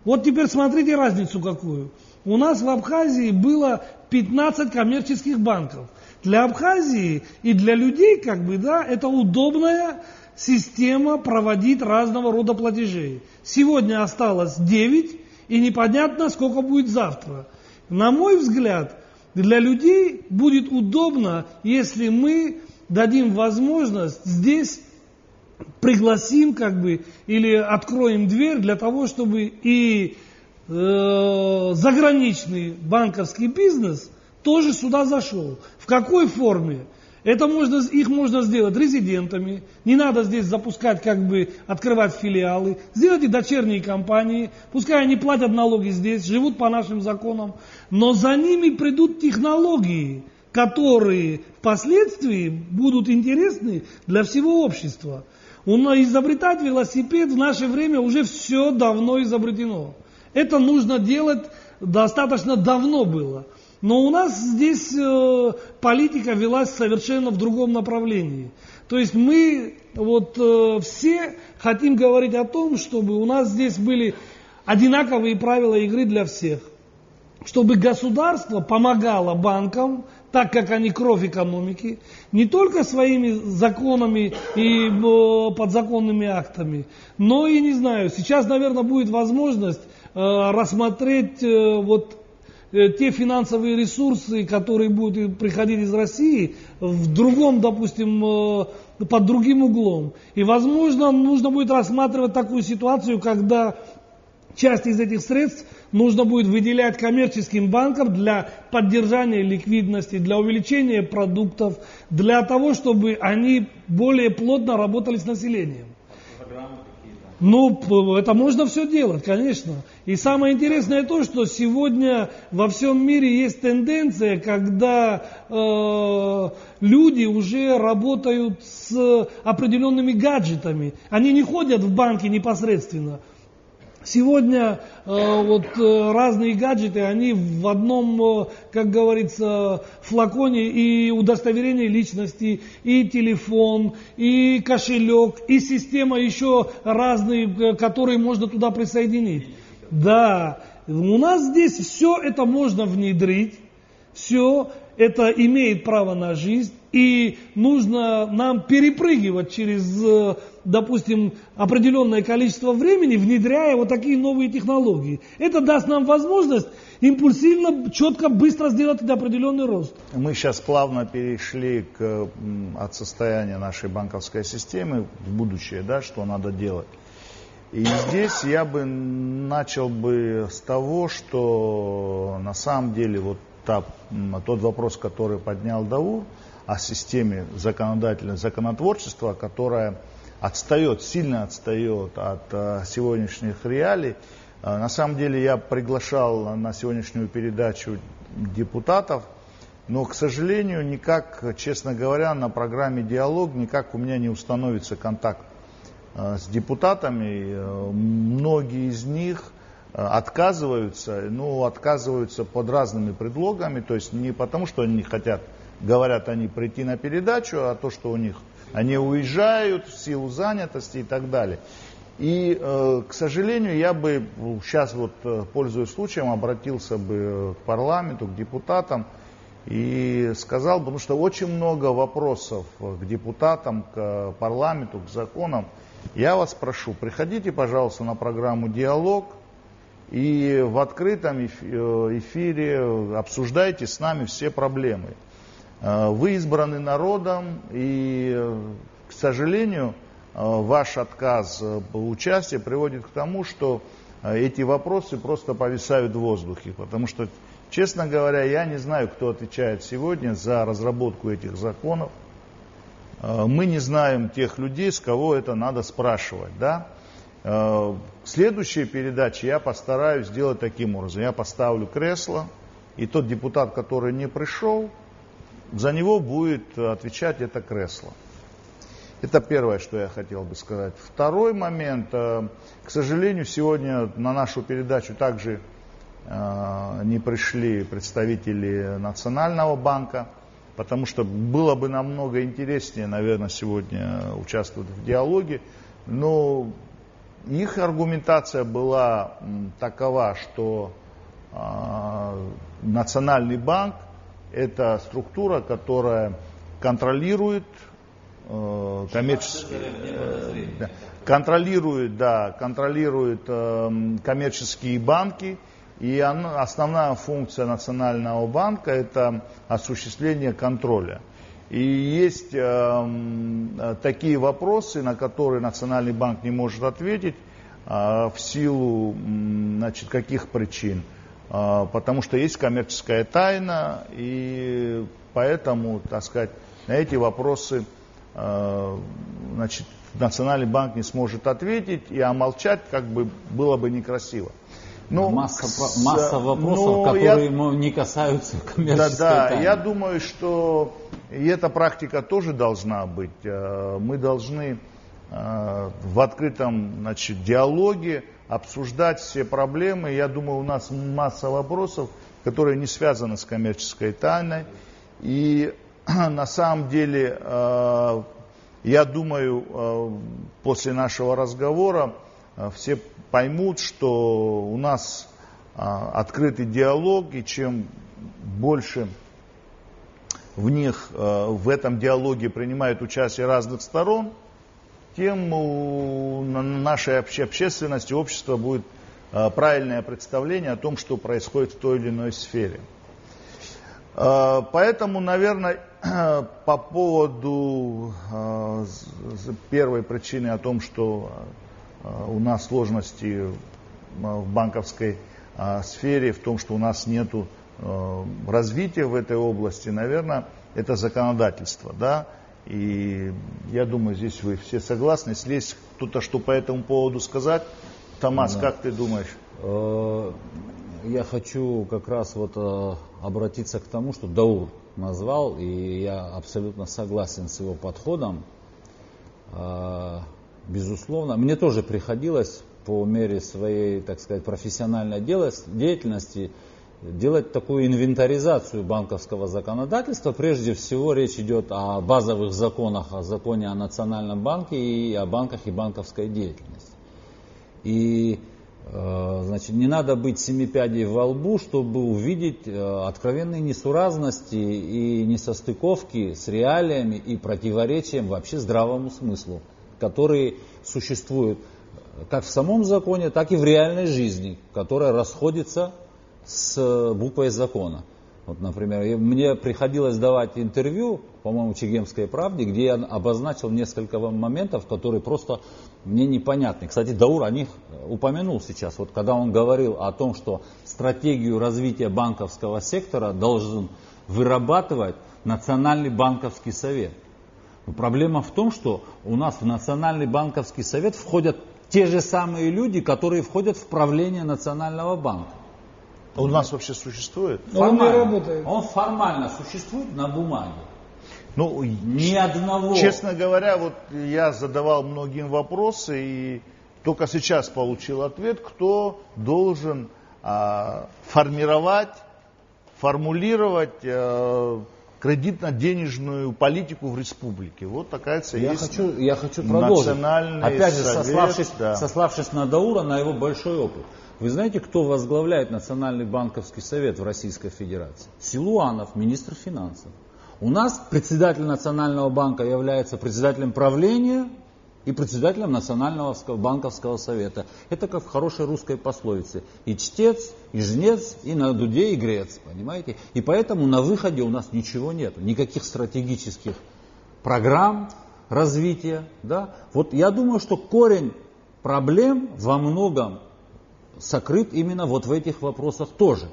Вот теперь смотрите разницу какую. У нас в Абхазии было 15 коммерческих банков. Для Абхазии и для людей, это удобная система проводить разного рода платежей. Сегодня осталось 9, и непонятно, сколько будет завтра. На мой взгляд, для людей будет удобно, если мы дадим возможность здесь пригласим, или откроем дверь для того, чтобы и заграничный банковский бизнес тоже сюда зашел. В какой форме? Их можно сделать резидентами, не надо здесь запускать, открывать филиалы, сделайте дочерние компании, пускай они платят налоги здесь, живут по нашим законам, но за ними придут технологии, которые впоследствии будут интересны для всего общества. Изобретать велосипед в наше время уже все давно изобретено. Это нужно делать достаточно давно было. Но у нас здесь политика велась совершенно в другом направлении. То есть мы все хотим говорить о том, чтобы у нас здесь были одинаковые правила игры для всех. Чтобы государство помогало банкам, так как они кровь экономики, не только своими законами и подзаконными актами, но и, сейчас, наверное, будет возможность рассмотреть те финансовые ресурсы, которые будут приходить из России, в другом, допустим, под другим углом. И, возможно, нужно будет рассматривать такую ситуацию, когда часть из этих средств нужно будет выделять коммерческим банкам для поддержания ликвидности, для увеличения продуктов, для того, чтобы они более плотно работали с населением. Это можно все делать, конечно. И самое интересное то, что сегодня во всем мире есть тенденция, когда люди уже работают с определенными гаджетами. Они не ходят в банки непосредственно. Сегодня разные гаджеты, они в одном, как говорится, флаконе, и удостоверение личности, и телефон, и кошелек, и система еще разные, которые можно туда присоединить. Да, у нас здесь все это можно внедрить, все. это имеет право на жизнь, и нужно нам перепрыгивать через, допустим, определенное количество времени, внедряя вот такие новые технологии. Это даст нам возможность импульсивно, четко, быстро сделать определенный рост. Мы сейчас плавно перешли от состояния нашей банковской системы в будущее, да, что надо делать. И здесь я бы начал бы с того, что на самом деле вот тот вопрос, который поднял Даур, о системе законотворчества, которая сильно отстает от сегодняшних реалий. На самом деле я приглашал на сегодняшнюю передачу депутатов, но, к сожалению, никак, честно говоря, на программе «Диалог» никак у меня не установится контакт с депутатами. Многие из них отказываются под разными предлогами, то есть не потому, что они не хотят, говорят они, прийти на передачу, а то, что у них они уезжают в силу занятости и так далее. И, к сожалению, я бы сейчас, пользуясь случаем, обратился бы к парламенту, к депутатам и сказал бы, потому что очень много вопросов к депутатам, к парламенту, к законам. Я вас прошу, приходите, пожалуйста, на программу «Диалог» и в открытом эфире обсуждайте с нами все проблемы. Вы избраны народом, и, к сожалению, ваш отказ участия приводит к тому, что эти вопросы просто повисают в воздухе. Потому что, честно говоря, я не знаю, кто отвечает сегодня за разработку этих законов. Мы не знаем тех людей, с кого это надо спрашивать. Да? В следующей передаче я постараюсь сделать таким образом. Я поставлю кресло, и тот депутат, который не пришел, за него будет отвечать это кресло. Это первое, что я хотел бы сказать. Второй момент. К сожалению, сегодня на нашу передачу также не пришли представители Национального банка, потому что было бы намного интереснее, наверное, сегодня участвовать в диалоге. Но их аргументация была такова, что Национальный банк — это структура, которая контролирует коммерческие банки, и основная функция Национального банка — это осуществление контроля. И есть такие вопросы, на которые Национальный банк не может ответить в силу каких причин. Потому что есть коммерческая тайна, и поэтому, так сказать, на эти вопросы Национальный банк не сможет ответить, и молчать было бы некрасиво. Масса вопросов, которые не касаются коммерческой тайны. Я думаю, что и эта практика тоже должна быть. Мы должны в открытом диалоге обсуждать все проблемы. Я думаю, у нас масса вопросов, которые не связаны с коммерческой тайной. И на самом деле, я думаю, после нашего разговора все поймут, что у нас открытый диалог, и чем больше в этом диалоге принимают участие разных сторон, тем у нашей общественности, общества будет правильное представление о том, что происходит в той или иной сфере. Поэтому, наверное, по поводу первой причины о том, что у нас сложности в банковской сфере, в том, что у нас нет развития в этой области, наверное, это законодательство, да. И я думаю, здесь вы все согласны. Если есть кто-то, что по этому поводу сказать, Томас, как ты думаешь? Я хочу как раз обратиться к тому, что Даур назвал, и я абсолютно согласен с его подходом. Безусловно, мне тоже приходилось по мере своей, так сказать, профессиональной деятельности делать такую инвентаризацию банковского законодательства. Прежде всего речь идет о базовых законах, о законе о Национальном банке и о банках и банковской деятельности. И Значит, не надо быть семипядей во лбу, чтобы увидеть откровенные несуразности и несостыковки с реалиями и противоречием вообще здравому смыслу, которые существуют как в самом законе, так и в реальной жизни, которая расходится с буквой закона. Вот, например, мне приходилось давать интервью, по-моему, «Чегемской правде», где я обозначил несколько моментов, которые просто мне непонятны. Кстати, Даур о них упомянул сейчас. Вот когда он говорил о том, что стратегию развития банковского сектора должен вырабатывать Национальный банковский совет. Но проблема в том, что у нас в Национальный банковский совет входят те же самые люди, которые входят в правление Национального банка. А у нас вообще существует? Он не работает. Он формально существует на бумаге. Ну, ни одного. Честно говоря, вот я задавал многим вопросы и только сейчас получил ответ, кто должен формулировать кредитно-денежную политику в республике. Вот такая цель. Я хочу продолжить. Опять же, совет, сославшись на Даура, на его большой опыт. Вы знаете, кто возглавляет Национальный банковский совет в Российской Федерации? Силуанов, министр финансов. У нас председатель Национального банка является председателем правления и председателем Национального банковского совета. Это как в хорошей русской пословице. И чтец, и жнец, и на дуде, и грец. Понимаете? И поэтому на выходе у нас ничего нет. Никаких стратегических программ развития. Да? Вот я думаю, что корень проблем во многом сокрыт именно вот в этих вопросах тоже.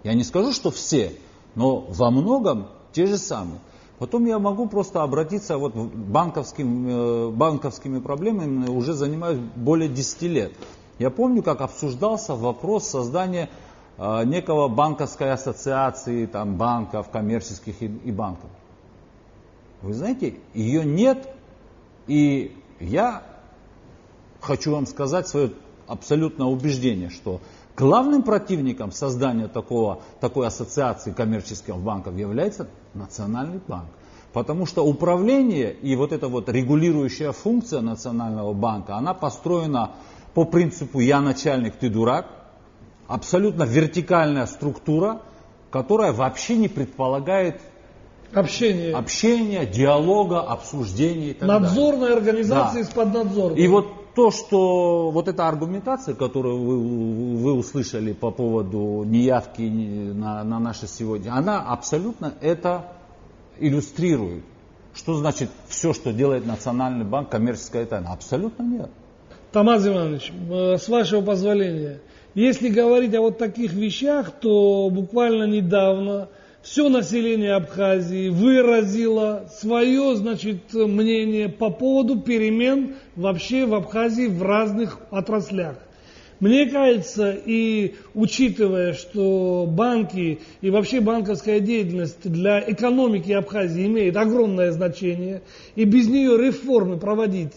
Я не скажу, что все, но во многом те же самые. Потом я могу просто обратиться, вот банковскими проблемами уже занимаюсь более 10 лет. Я помню, как обсуждался вопрос создания некого банковской ассоциации, там, банков, коммерческих и банков. Вы знаете, ее нет, и я хочу вам сказать свое абсолютное убеждение, что главным противником создания такой ассоциации коммерческих банков является Национальный банк. Потому что управление и вот эта вот регулирующая функция Национального банка, она построена по принципу «я начальник, ты дурак». Абсолютно вертикальная структура, которая вообще не предполагает общения, диалога, обсуждения и так далее. Надзорная организация из-под надзора. И вот то, что вот эта аргументация, которую вы услышали по поводу неявки на наше сегодня, она абсолютно это иллюстрирует. Что значит все, что делает Национальный банк, коммерческая тайна? Абсолютно нет. Тамаз Иванович, с вашего позволения, если говорить о вот таких вещах, то буквально недавно все население Абхазии выразило свое, мнение по поводу перемен вообще в Абхазии в разных отраслях. Мне кажется, и учитывая, что банки и вообще банковская деятельность для экономики Абхазии имеет огромное значение, и без нее реформы проводить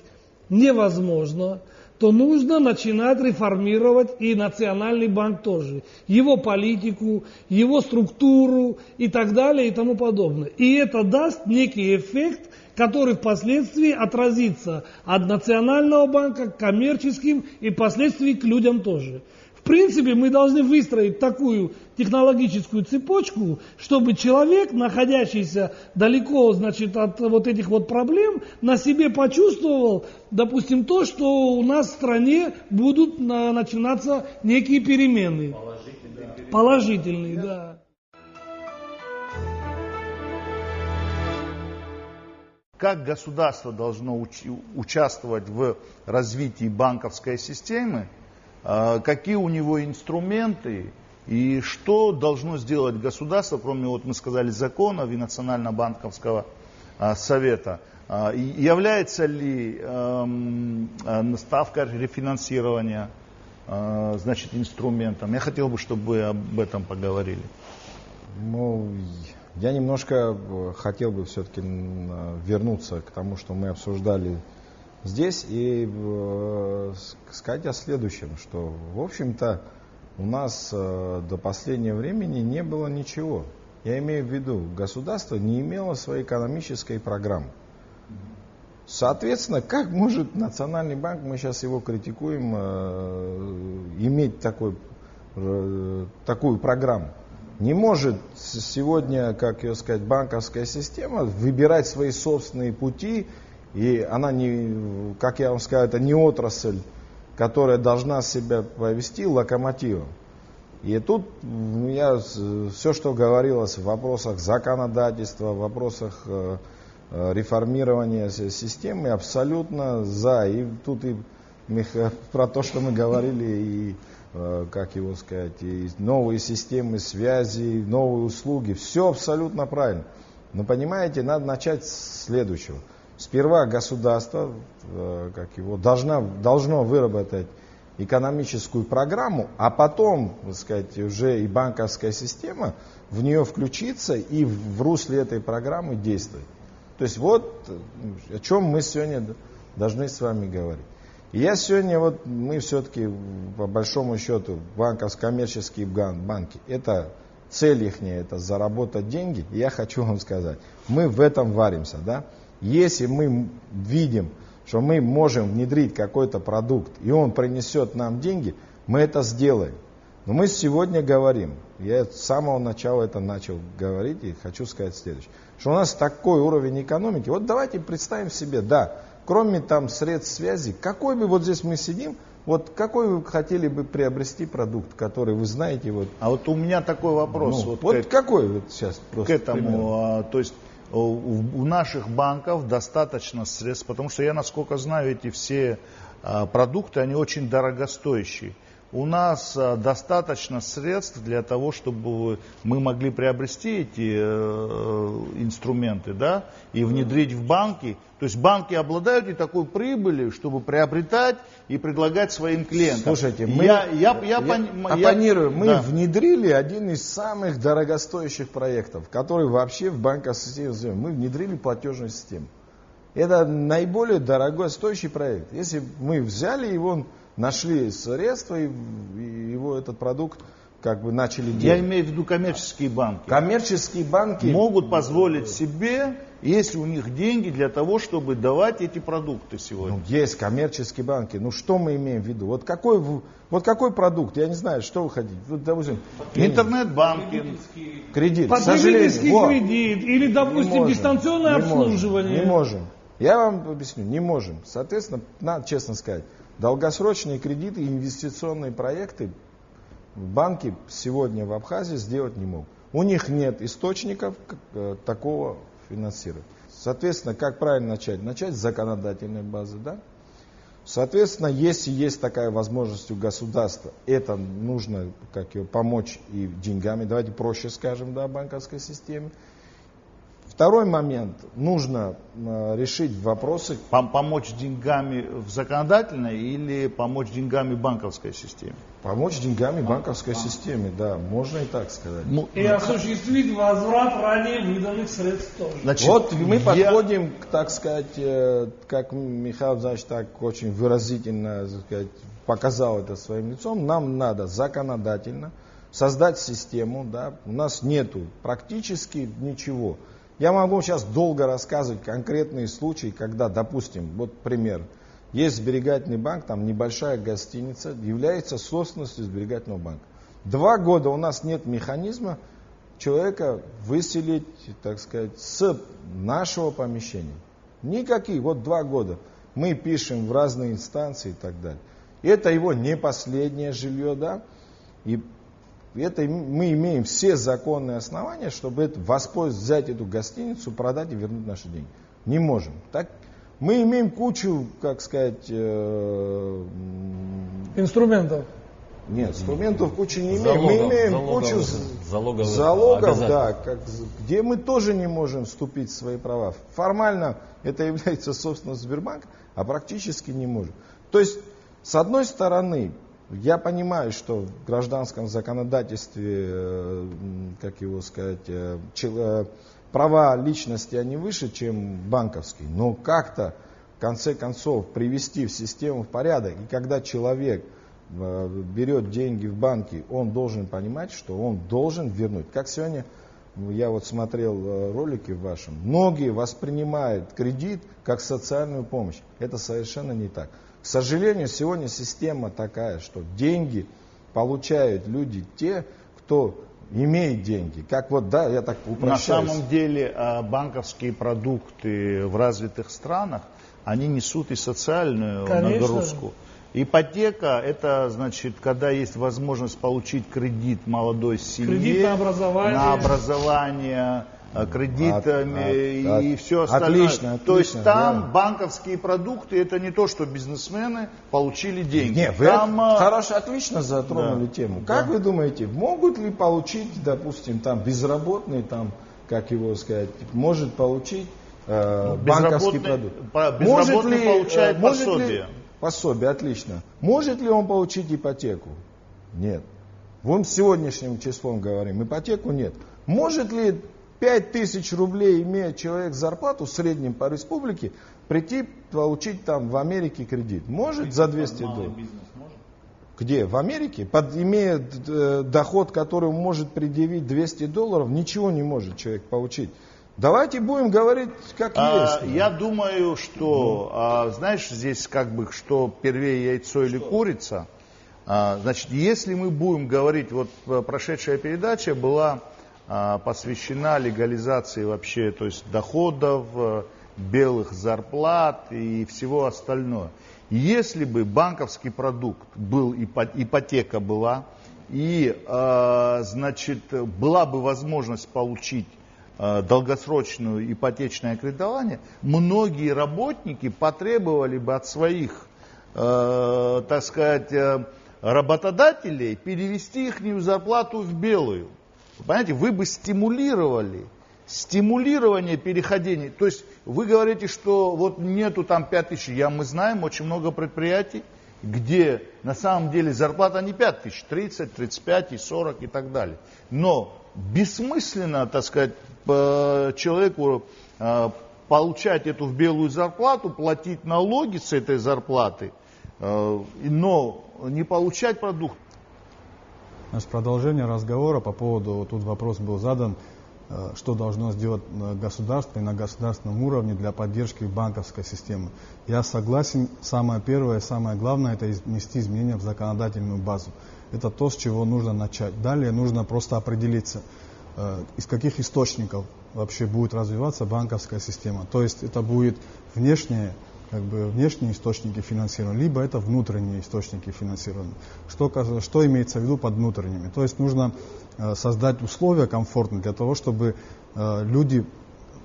невозможно, то нужно начинать реформировать и Национальный банк тоже. Его политику, его структуру и так далее и тому подобное. И это даст некий эффект, который впоследствии отразится от Национального банка к коммерческим и впоследствии к людям тоже. В принципе, мы должны выстроить такую технологическую цепочку, чтобы человек, находящийся далеко, от вот этих вот проблем, на себе почувствовал, допустим, то, что у нас в стране будут начинаться некие перемены. Положительные, да. Как государство должно участвовать в развитии банковской системы, какие у него инструменты и что должно сделать государство, кроме, мы сказали, законов и Национального банковского совета. Является ли ставка рефинансирования инструментом? Я хотел бы, чтобы вы об этом поговорили. Я немножко хотел бы все-таки вернуться к тому, что мы обсуждали здесь, и сказать о следующем, что, в общем-то, у нас до последнего времени не было ничего. Я имею в виду, государство не имело своей экономической программы. Соответственно, как может Национальный банк, мы сейчас его критикуем, иметь такую программу? Не может сегодня, как ее сказать, банковская система выбирать свои собственные пути, и она не, как я вам сказал, это не отрасль, которая должна себя повести локомотивом. И тут я все, что говорилось в вопросах законодательства, в вопросах реформирования системы, абсолютно за. И тут и про то, что мы говорили, и как его сказать, и новые системы связи, новые услуги, все абсолютно правильно. Но понимаете, надо начать с следующего. Сперва государство должно выработать экономическую программу, а потом, так сказать, уже и банковская система в нее включиться и в русле этой программы действовать. То есть вот о чем мы сегодня должны с вами говорить. И я сегодня, мы все-таки по большому счету коммерческие банки, это цель их, это заработать деньги. И я хочу вам сказать, мы в этом варимся, да? Если мы видим, что мы можем внедрить какой-то продукт, и он принесет нам деньги, мы это сделаем. Но мы сегодня говорим, я с самого начала это начал говорить, и хочу сказать следующее, что у нас такой уровень экономики, вот давайте представим себе, да, кроме там средств связи, какой бы вот здесь мы сидим, вот какой вы хотели бы приобрести продукт, который вы знаете? Вот. А вот у меня такой вопрос. Какой вот сейчас? К этому, то есть у наших банков достаточно средств, потому что я, насколько знаю, эти все продукты, они очень дорогостоящие. У нас достаточно средств для того, чтобы мы могли приобрести эти инструменты, да, и внедрить в банки. То есть банки обладают и такой прибылью, чтобы приобретать и предлагать своим клиентам. Слушайте, мы внедрили один из самых дорогостоящих проектов, который вообще в банковской системе. Мы внедрили платежную систему. Это наиболее дорогостоящий проект. Если мы взяли его, нашли средства и его этот продукт начали делать. Я имею в виду коммерческие банки. Коммерческие банки могут позволить себе, если у них деньги, для того, чтобы давать эти продукты сегодня. Есть коммерческие банки. Что мы имеем в виду? Вот какой продукт? Я не знаю, что вы хотите. Допустим, интернет-банкинг. Кредит. Потребительский кредит или, допустим, дистанционное обслуживание. Не можем. Я вам объясню, не можем. Соответственно, надо честно сказать, долгосрочные кредиты и инвестиционные проекты банки сегодня в Абхазии сделать не могут. У них нет источников такого финансирования. Соответственно, как правильно начать? Начать с законодательной базы, да? Соответственно, если есть такая возможность у государства, это нужно помочь и деньгами, давайте проще скажем, да, банковской системе. Второй момент, нужно решить вопросы. Помочь деньгами в законодательной или помочь деньгами в банковской системе? Помочь деньгами в банковской системе, да, можно и так сказать. И осуществить возврат ранее выданных средств тоже. Значит, мы подходим, так сказать, как Михаил Иванович так очень выразительно, так сказать, показал это своим лицом, нам надо законодательно создать систему, да, у нас нету практически ничего. Я могу сейчас долго рассказывать конкретные случаи, когда, допустим, вот пример, есть сберегательный банк, там небольшая гостиница, является собственностью сберегательного банка. 2 года у нас нет механизма человека выселить, так сказать, с нашего помещения. Никаких, 2 года. Мы пишем в разные инстанции и так далее. Это его не последнее жилье, да, и это мы имеем все законные основания, чтобы взять эту гостиницу, продать и вернуть наши деньги. Не можем. Так, мы имеем кучу, как сказать... инструментов. Нет, инструментов кучу не имеем. Мы имеем кучу залогов, да, где мы тоже не можем вступить в свои права. Формально это является собственностью Сбербанка, а практически не можем. То есть, с одной стороны, я понимаю, что в гражданском законодательстве, как его сказать, права личности, они выше, чем банковские. Но как-то, в конце концов, привести в систему в порядок. И когда человек берет деньги в банке, он должен понимать, что он должен вернуть. Как сегодня я вот смотрел ролики ваши, многие воспринимают кредит как социальную помощь. Это совершенно не так. К сожалению, сегодня система такая, что деньги получают люди те, кто имеет деньги. Как вот, да, я так упрощаюсь. На самом деле банковские продукты в развитых странах, они несут и социальную нагрузку. Ипотека – это, значит, когда есть возможность получить кредит молодой семье на образование, кредитами и все остальное. Отлично, то есть там банковские продукты – это не то, что бизнесмены получили деньги. Нет, там, хорошо, отлично затронули тему. Как вы думаете, могут ли получить, допустим, там безработный, там, как его сказать, может получить банковский продукт? Безработный получает пособие. Пособие, отлично. Может ли он получить ипотеку? Нет. Вон с сегодняшним числом говорим, ипотеку нет. Может ли 5000 рублей, имея человек зарплату в среднем по республике, прийти получить там в Америке кредит? Может за 200 долларов? Где? В Америке? Имея доход, который может предъявить 200 долларов, ничего не может человек получить. Давайте будем говорить, как есть. Я думаю, что, знаешь, здесь как бы, что первее яйцо или курица. Значит, если мы будем говорить, вот прошедшая передача была посвящена легализации вообще, то есть доходов, белых зарплат и всего остального. Если бы банковский продукт был, ипотека была, и, значит, была бы возможность получить долгосрочное ипотечное кредитование, многие работники потребовали бы от своих, так сказать, работодателей перевести их зарплату в белую. Понимаете, вы бы стимулировали стимулирование переходения. То есть вы говорите, что вот нету там 5000, мы знаем очень много предприятий, где на самом деле зарплата не 5000, 30, 35 и 40 и так далее. Но бессмысленно, так сказать, человеку получать эту в белую зарплату, платить налоги с этой зарплаты, но не получать продукт. Значит, продолжение разговора по поводу, тут вопрос был задан, что должно сделать государство и на государственном уровне для поддержки банковской системы. Я согласен, самое первое, самое главное, это внести изменения в законодательную базу. Это то, с чего нужно начать. Далее нужно просто определиться, из каких источников вообще будет развиваться банковская система. То есть это будет внешние источники финансирования, либо это внутренние источники финансирования. Что имеется в виду под внутренними? То есть нужно создать условия комфортные для того, чтобы люди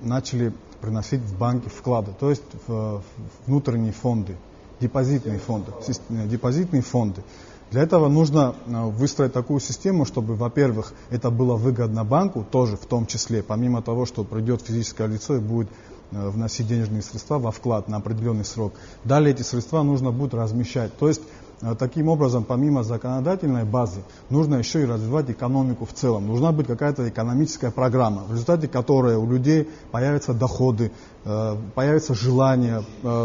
начали приносить в банки вклады, то есть в внутренние фонды, депозитные фонды. Для этого нужно выстроить такую систему, чтобы, во-первых, это было выгодно банку, тоже в том числе, помимо того, что придет физическое лицо и будет вносить денежные средства во вклад на определенный срок. Далее эти средства нужно будет размещать. То есть, таким образом, помимо законодательной базы, нужно еще и развивать экономику в целом. Нужна быть какая-то экономическая программа, в результате которой у людей появятся доходы, появится желание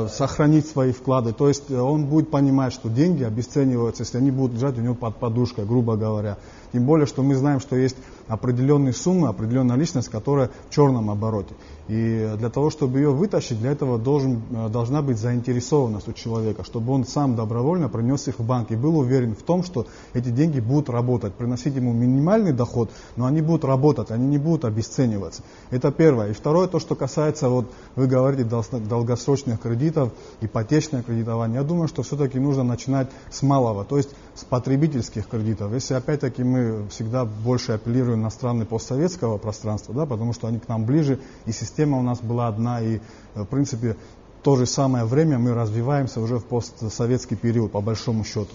сохранить свои вклады. То есть он будет понимать, что деньги обесцениваются, если они будут лежать у него под подушкой, грубо говоря. Тем более, что мы знаем, что есть определенные суммы, определенная личность, которая в черном обороте. И для того, чтобы ее вытащить, для этого должна быть заинтересованность у человека, чтобы он сам добровольно принес их в банк и был уверен в том, что эти деньги будут работать, приносить ему минимальный доход, но они будут работать, они не будут обесцениваться. Это первое. И второе, то, что касается, вот вы говорите, долгосрочных кредитов, ипотечное кредитование. Я думаю, что все-таки нужно начинать с малого, то есть с потребительских кредитов. Если опять-таки мы всегда больше апеллируем на страны постсоветского пространства, да, потому что они к нам ближе, и система у нас была одна, и в принципе в то же самое время мы развиваемся уже в постсоветский период, по большому счету.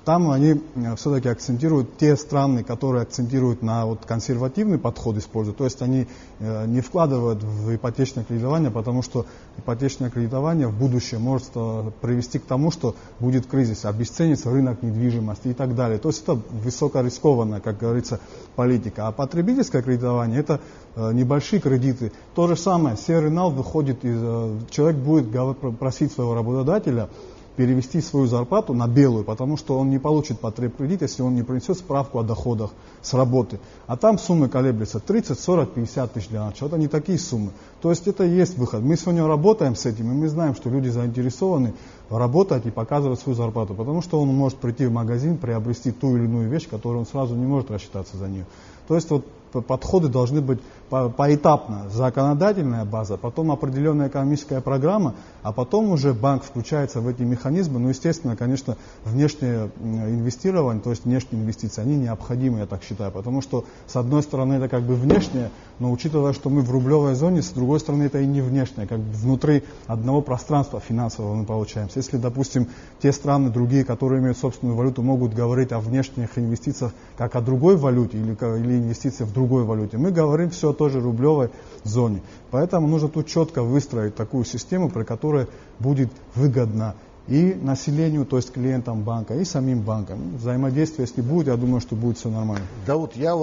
Там они все-таки акцентируют, те страны, которые акцентируют на консервативный подход используют, то есть они не вкладывают в ипотечное кредитование, потому что ипотечное кредитование в будущем может привести к тому, что будет кризис, обесценится рынок недвижимости и так далее. То есть это высокорискованная, как говорится, политика. А потребительское кредитование это небольшие кредиты. То же самое, серый нал выходит, человек будет просить своего работодателя перевести свою зарплату на белую, потому что он не получит потребкредит, если он не принесет справку о доходах с работы. А там суммы колеблются 30, 40, 50 тысяч для начала. Это не такие суммы. То есть это и есть выход. Мы сегодня работаем с этим, и мы знаем, что люди заинтересованы работать и показывать свою зарплату, потому что он может прийти в магазин, приобрести ту или иную вещь, которую он сразу не может рассчитаться за нее. То есть вот подходы должны быть поэтапно. Законодательная база, потом определенная экономическая программа, а потом уже банк включается в эти механизмы. Ну, естественно, конечно, внешнее инвестирование, то есть внешние инвестиции, они необходимы, я так считаю. Потому что, с одной стороны, это как бы внешнее, но учитывая, что мы в рублевой зоне, с другой стороны, это и не внешнее. Как бы внутри одного пространства финансового мы получаемся. Если, допустим, те страны, другие, которые имеют собственную валюту, могут говорить о внешних инвестициях как о другой валюте или инвестициях в другой валюте, мы говорим все о той же рублевой зоне. Поэтому нужно тут четко выстроить такую систему, при которой будет выгодно и населению, то есть клиентам банка, и самим банкам. Взаимодействие, если будет, я думаю, что будет все нормально. Да вот я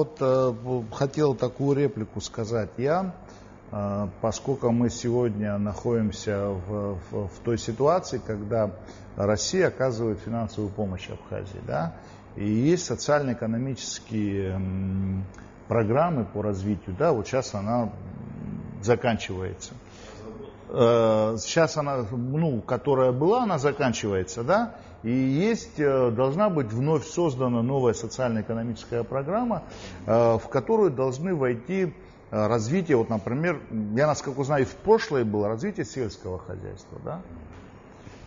хотел такую реплику сказать. Поскольку мы сегодня находимся в той ситуации, когда Россия оказывает финансовую помощь Абхазии, да, и есть социально-экономические программы по развитию, да, вот сейчас она заканчивается. Сейчас она, которая была, она заканчивается, да, и должна быть вновь создана новая социально-экономическая программа, в которую должны войти развитие, вот, например, я, насколько знаю, и в прошлое было развитие сельского хозяйства, да.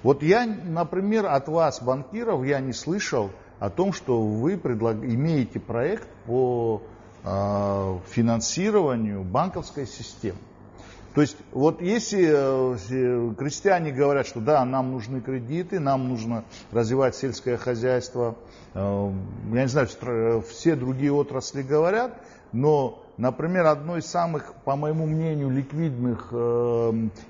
Вот я, например, от вас, банкиров, я не слышал о том, что вы имеете проект по финансированию банковской системы. То есть, вот если крестьяне говорят, что да, нам нужны кредиты, нам нужно развивать сельское хозяйство, я не знаю, все другие отрасли говорят, но, например, одно из самых, по моему мнению, ликвидных,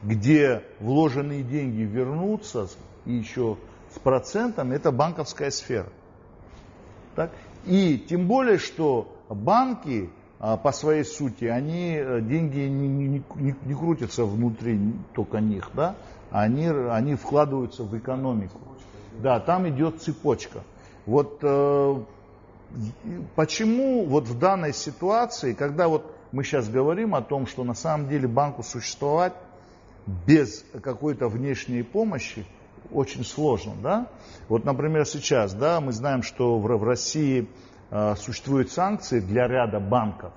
где вложенные деньги вернутся, и еще с процентом, это банковская сфера. Так? И тем более, что банки по своей сути, деньги не крутятся внутри только них, да? Они вкладываются в экономику. Да, там идет цепочка. Вот почему вот в данной ситуации, когда вот мы сейчас говорим о том, что на самом деле банку существовать без какой-то внешней помощи очень сложно, да? Вот, например, сейчас, да, мы знаем, что в России существуют санкции для ряда банков.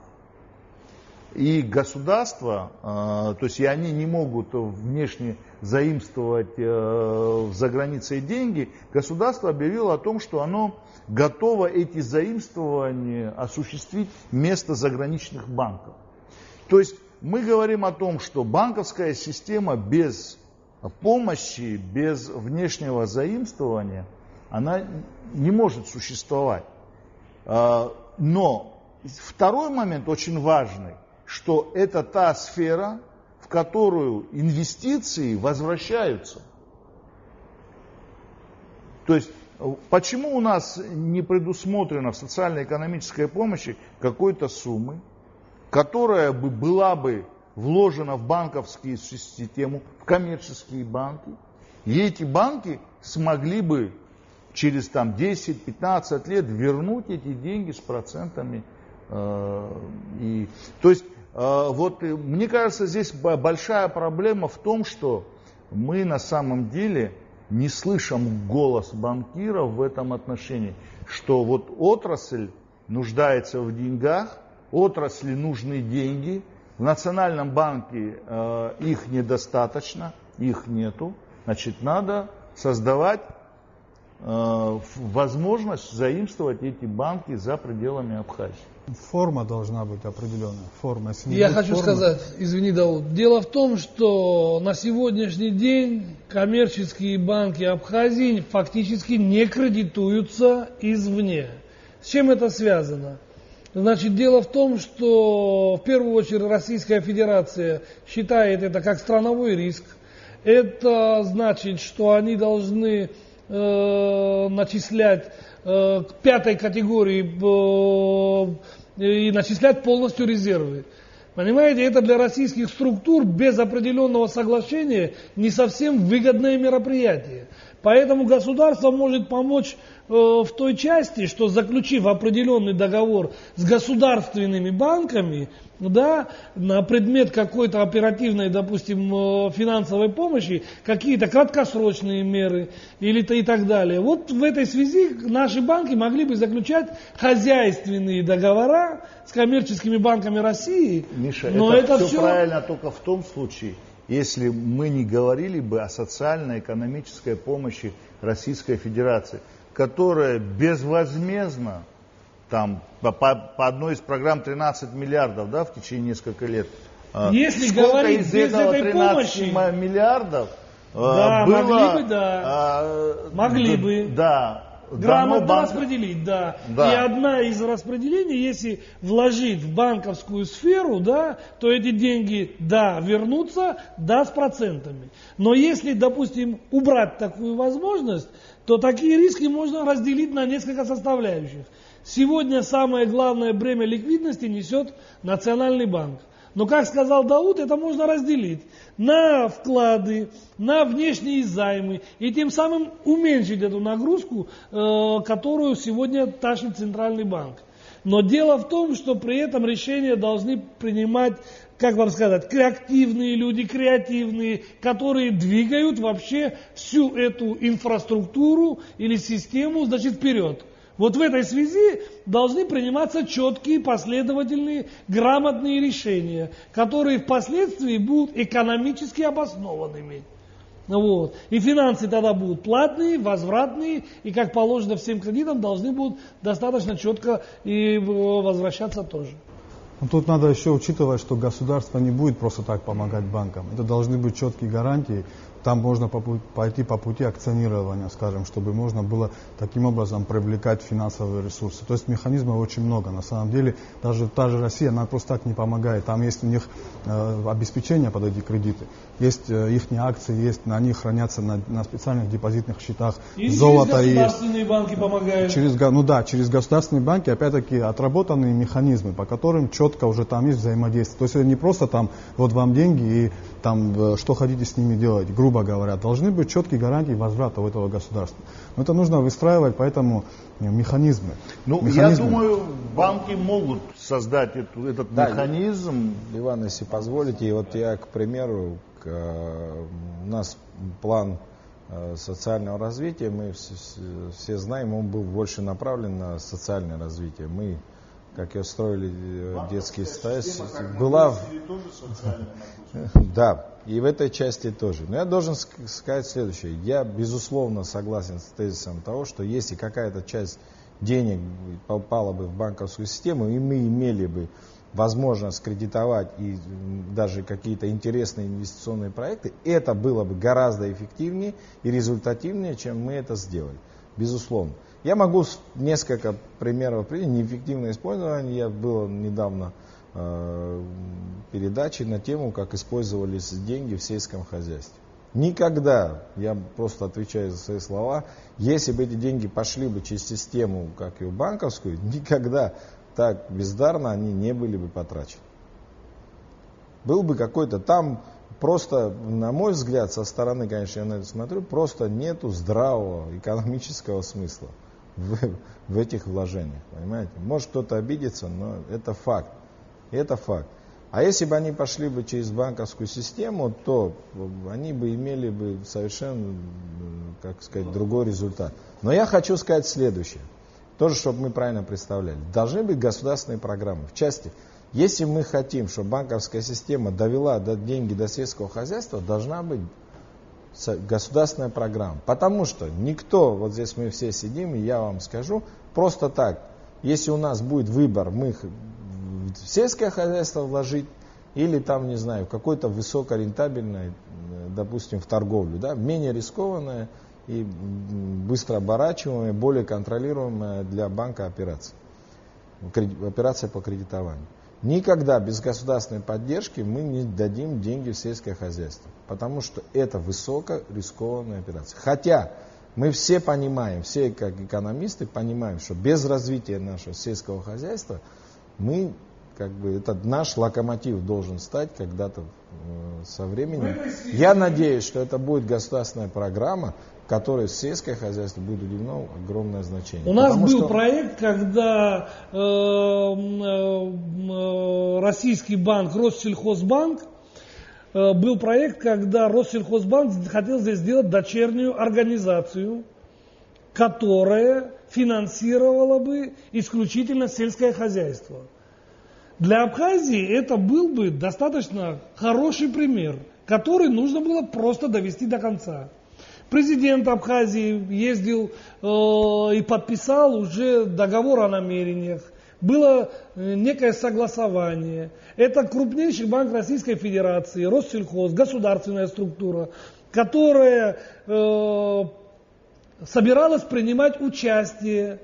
И государство, то есть и они не могут внешне заимствовать за границей деньги, государство объявило о том, что оно готово эти заимствования осуществить вместо заграничных банков. То есть мы говорим о том, что банковская система без помощи, без внешнего заимствования, она не может существовать. Но второй момент очень важный, что это та сфера, в которую инвестиции возвращаются. То есть, почему у нас не предусмотрено в социально-экономической помощи какой-то суммы, которая бы была бы вложена в банковскую систему, в коммерческие банки, и эти банки смогли бы через 10-15 лет вернуть эти деньги с процентами. То есть, вот мне кажется, здесь большая проблема в том, что мы на самом деле не слышим голос банкиров в этом отношении, что вот отрасль нуждается в деньгах, отрасли нужны деньги, в Национальном банке их недостаточно, их нету, значит, надо создавать возможность заимствовать эти банки за пределами Абхазии. Форма должна быть определенная. Форма. Я хочу сказать, извини, Дауд, дело в том, что на сегодняшний день коммерческие банки Абхазии фактически не кредитуются извне. С чем это связано? Значит, дело в том, что в первую очередь Российская Федерация считает это как страновой риск. Это значит, что они должны начислять к пятой категории и начислять полностью резервы. Понимаете, это для российских структур без определенного соглашения не совсем выгодное мероприятие. Поэтому государство может помочь в той части, что заключив определенный договор с государственными банками, да, на предмет какой-то оперативной, допустим, финансовой помощи, какие-то краткосрочные меры или-то и так далее. Вот в этой связи наши банки могли бы заключать хозяйственные договора с коммерческими банками России. Миша, но это все правильно только в том случае, если мы не говорили бы о социально-экономической помощи Российской Федерации, которая безвозмездно, там, по одной из программ 13 миллиардов, да, в течение нескольких лет. Если сколько говорить из без этого этой 13 помощи, миллиардов да, было, могли бы, да. Могли бы. Да. Грамотно распределить, да. И одна из распределений, если вложить в банковскую сферу, да, то эти деньги, да, вернутся, да, с процентами. Но если, допустим, убрать такую возможность, то такие риски можно разделить на несколько составляющих. Сегодня самое главное бремя ликвидности несет Национальный банк. Но, как сказал Дауд, это можно разделить на вклады, на внешние займы и тем самым уменьшить эту нагрузку, которую сегодня тащит Центральный банк. Но дело в том, что при этом решения должны принимать, как вам сказать, активные люди, креативные, которые двигают вообще всю эту инфраструктуру или систему, значит, вперед. Вот в этой связи должны приниматься четкие, последовательные, грамотные решения, которые впоследствии будут экономически обоснованными. Вот. И финансы тогда будут платные, возвратные, и как положено всем кредитам должны будут достаточно четко и возвращаться тоже. Но тут надо еще учитывать, что государство не будет просто так помогать банкам. Это должны быть четкие гарантии. Там можно пойти по пути акционирования, скажем, чтобы можно было таким образом привлекать финансовые ресурсы. То есть механизмов очень много. На самом деле, даже та же Россия, она просто так не помогает. Там есть у них обеспечение под эти кредиты, есть их акции, есть, на них хранятся на специальных депозитных счетах. И золото через государственные банки помогают. Через государственные банки, опять-таки, отработанные механизмы, по которым четко уже там есть взаимодействие. То есть это не просто там, вот вам деньги и там, что хотите с ними делать, грубо говоря. Должны быть четкие гарантии возврата у этого государства. Но это нужно выстраивать, поэтому механизмы. Я думаю, банки могут создать этот механизм. Иван, если позволите, вот я, к примеру, у нас план социального развития, мы все знаем, он был больше направлен на социальное развитие. Мы, как и строили детские стаи, была... Да, и в этой части тоже. Но я должен сказать следующее. Я, безусловно, согласен с тезисом того, что если какая-то часть денег попала бы в банковскую систему, и мы имели бы возможность кредитовать и даже какие-то интересные инвестиционные проекты, это было бы гораздо эффективнее и результативнее, чем мы это сделали. Безусловно. Я могу несколько примеров привести. Неэффективное использование. Я был недавно передачи на тему, как использовались деньги в сельском хозяйстве. Никогда, я просто отвечаю за свои слова, если бы эти деньги пошли бы через систему, как и банковскую, никогда так бездарно они не были бы потрачены. Был бы какой-то там, просто, на мой взгляд, со стороны, конечно, я на это смотрю, просто нету здравого экономического смысла в этих вложениях, понимаете? Может кто-то обидится, но это факт. Это факт. А если бы они пошли бы через банковскую систему, то они бы имели бы совершенно, как сказать, другой результат. Но я хочу сказать следующее. Тоже, чтобы мы правильно представляли. Должны быть государственные программы. В части, если мы хотим, чтобы банковская система довела деньги до сельского хозяйства, должна быть государственная программа. Потому что никто, вот здесь мы все сидим, и я вам скажу, просто так, если у нас будет выбор, мы в сельское хозяйство вложить или там, не знаю, какое-то высокорентабельное, допустим, в торговлю, да, менее рискованное и быстро оборачиваемая, более контролируемая для банка операция. Операция по кредитованию. Никогда без государственной поддержки мы не дадим деньги в сельское хозяйство, потому что это высокорискованная операция. Хотя мы все понимаем, все как экономисты понимаем, что без развития нашего сельского хозяйства мы как бы этот наш локомотив должен стать когда-то со временем. Я надеюсь, что это будет государственная программа, которой сельское хозяйство будет уделено огромное значение. У нас был проект, когда российский банк, Россельхозбанк, был проект, когда Россельхозбанк хотел здесь сделать дочернюю организацию, которая финансировала бы исключительно сельское хозяйство. Для Абхазии это был бы достаточно хороший пример, который нужно было просто довести до конца. Президент Абхазии ездил и подписал уже договор о намерениях. Было некое согласование. Это крупнейший банк Российской Федерации, Россельхоз, государственная структура, которая собиралась принимать участие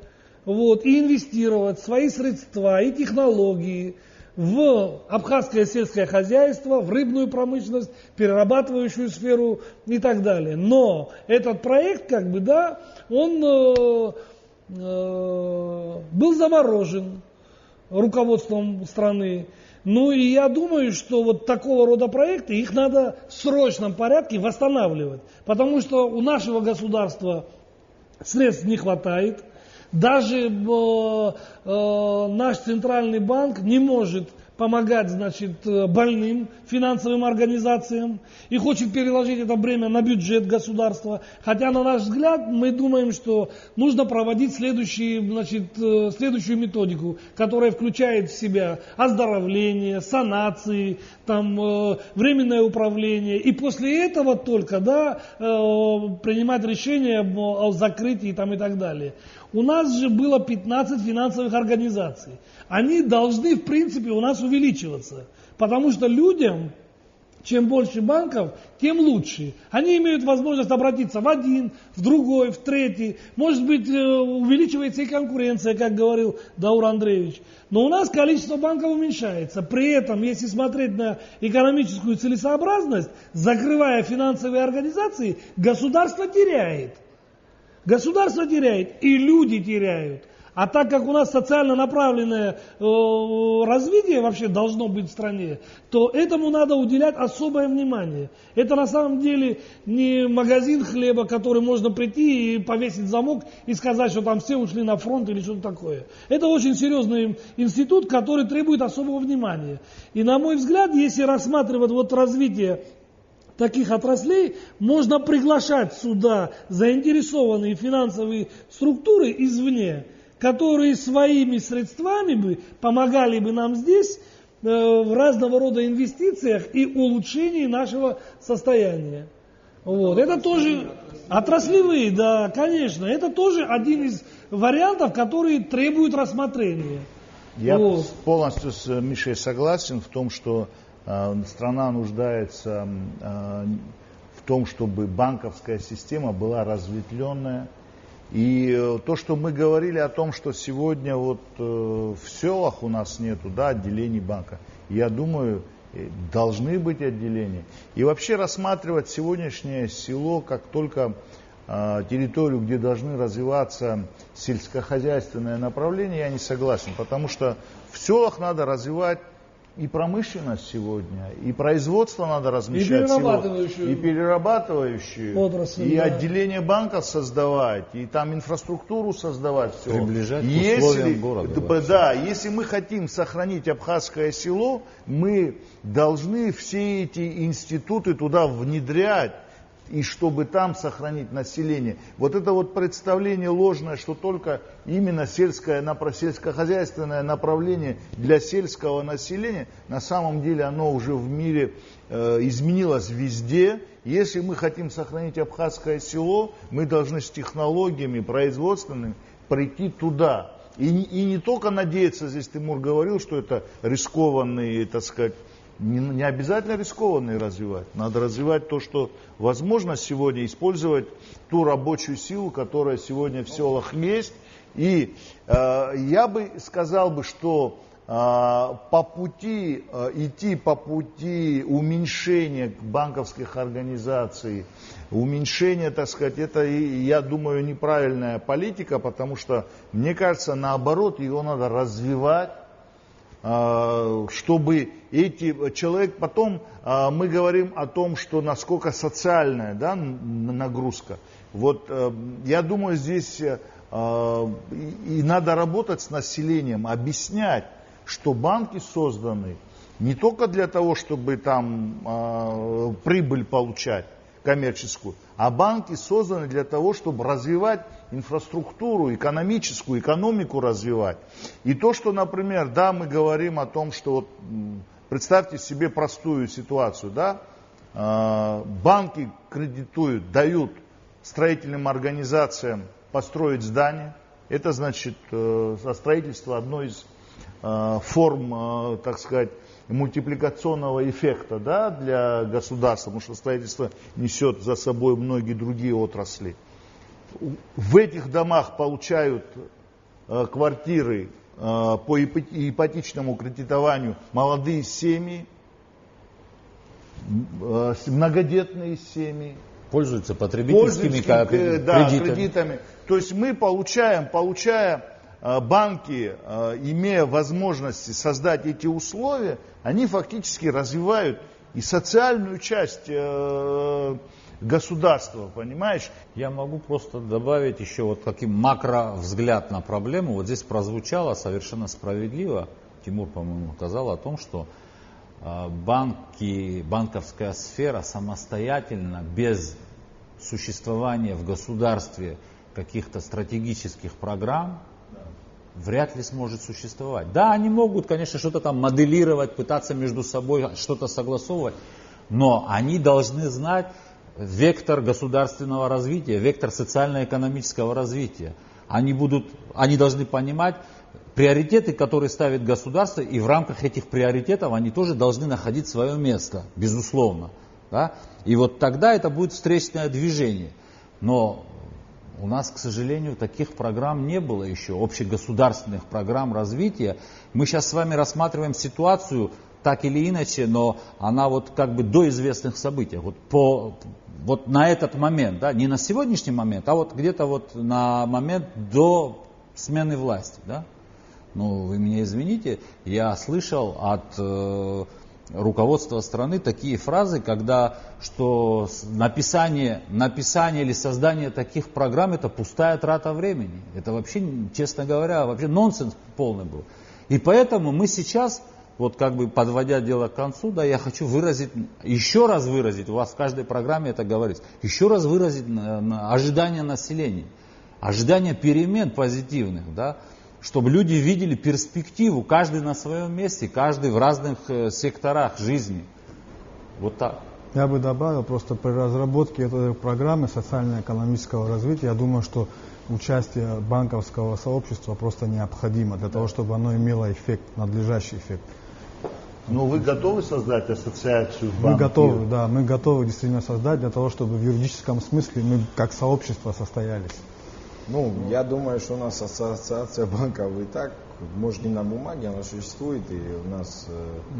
и инвестировать свои средства и технологии в абхазское сельское хозяйство, в рыбную промышленность, перерабатывающую сферу и так далее. Но этот проект, он был заморожен руководством страны. Ну и я думаю, что вот такого рода проекты, их надо в срочном порядке восстанавливать. Потому что у нашего государства средств не хватает. Даже наш центральный банк не может помогать, больным финансовым организациям и хочет переложить это бремя на бюджет государства. Хотя, на наш взгляд, мы думаем, что нужно проводить следующую методику, которая включает в себя оздоровление, санации, временное управление. И после этого только принимать решение о закрытии и так далее. У нас же было 15 финансовых организаций. Они должны, в принципе, у нас увеличиваться. Потому что людям, чем больше банков, тем лучше. Они имеют возможность обратиться в один, в другой, в третий. Может быть, увеличивается и конкуренция, как говорил Даур Андреевич. Но у нас количество банков уменьшается. При этом, если смотреть на экономическую целесообразность, закрывая финансовые организации, государство теряет. Государство теряет, и люди теряют. А так как у нас социально направленное развитие вообще должно быть в стране, то этому надо уделять особое внимание. Это на самом деле не магазин хлеба, который можно прийти и повесить замок и сказать, что там все ушли на фронт или что-то такое. Это очень серьезный институт, который требует особого внимания. И на мой взгляд, если рассматривать развитие таких отраслей, можно приглашать сюда заинтересованные финансовые структуры извне, которые своими средствами бы помогали бы нам здесь в разного рода инвестициях и улучшении нашего состояния. Это тоже отраслевые, да, конечно. Это тоже один из вариантов, которые требуют рассмотрения. Я полностью с Мишей согласен в том, что страна нуждается в том, чтобы банковская система была разветвленная. И то, что мы говорили о том, что сегодня в селах у нас нету отделений банка, я думаю, должны быть отделения. И вообще рассматривать сегодняшнее село как только территорию, где должны развиваться сельскохозяйственное направление, я не согласен. Потому что в селах надо развивать и промышленность сегодня, и производство надо размещать, и перерабатывающую отрасль, и отделение банков создавать, и там инфраструктуру создавать. Все. Приближать к условиям города. Да, если мы хотим сохранить абхазское село, мы должны все эти институты туда внедрять, и чтобы там сохранить население. Это представление ложное, что только именно сельскохозяйственное направление для сельского населения, на самом деле оно уже в мире изменилось везде. Если мы хотим сохранить абхазское село, мы должны с технологиями производственными прийти туда. И не только надеяться, здесь Тимур говорил, что это рискованные, не обязательно рискованные развивать. Надо развивать то, что возможно сегодня, использовать ту рабочую силу, которая сегодня в селах есть. И я бы сказал, что идти по пути уменьшения банковских организаций, уменьшения, это, я думаю, неправильная политика, потому что, мне кажется, наоборот, его надо развивать. чтобы человек потом, мы говорим о том, что насколько социальная, да, нагрузка. Вот я думаю, здесь и надо работать с населением, объяснять, что банки созданы не только для того, чтобы там прибыль получать коммерческую, а банки созданы для того, чтобы развивать инфраструктуру, экономику развивать. И то, что, например, да, мы говорим о том, что вот, представьте себе простую ситуацию, да, банки кредитуют, дают строительным организациям построить здание. Это значит строительство одной из форм, так сказать, мультипликационного эффекта, да, для государства, потому что строительство несет за собой многие другие отрасли. В этих домах получают квартиры по ипотечному кредитованию молодые семьи, многодетные семьи. Пользуются потребительскими кредитами. То есть мы получая банки, имея возможности создать эти условия, они фактически развивают и социальную часть государства, понимаешь? Я могу просто добавить еще вот каким макровзгляд на проблему. Вот здесь прозвучало совершенно справедливо, Тимур, по-моему, сказал о том, что банковская сфера самостоятельно, без существования в государстве каких-то стратегических программ, вряд ли сможет существовать. Да, они могут, конечно, что-то там моделировать, пытаться между собой что-то согласовывать, но они должны знать вектор государственного развития, вектор социально-экономического развития. Они должны понимать приоритеты, которые ставит государство, и в рамках этих приоритетов они тоже должны находить свое место, безусловно. Да? И вот тогда это будет встречное движение. Но у нас, к сожалению, таких программ не было еще, общегосударственных программ развития. Мы сейчас с вами рассматриваем ситуацию так или иначе, но она вот как бы до известных событий. Вот на этот момент, да, не на сегодняшний момент, а вот где-то вот на момент до смены власти. Да? Ну, вы меня извините, я слышал от руководства страны такие фразы, когда что написание или создание таких программ — это пустая трата времени. Это вообще, честно говоря, вообще нонсенс полный был. И поэтому мы сейчас, вот как бы подводя дело к концу, да, я хочу еще раз выразить, у вас в каждой программе это говорится, еще раз выразить ожидания населения, ожидания перемен позитивных, да, чтобы люди видели перспективу, каждый на своем месте, каждый в разных секторах жизни. Вот так. Я бы добавил, просто при разработке этой программы социально-экономического развития, я думаю, что участие банковского сообщества просто необходимо для того, чтобы оно имело эффект, надлежащий эффект. Но вы готовы создать ассоциацию банков? Мы готовы, да, мы готовы действительно создать для того, чтобы в юридическом смысле мы как сообщество состоялись. Ну, я думаю, что у нас ассоциация банков и так, может, не на бумаге, она существует, и у нас...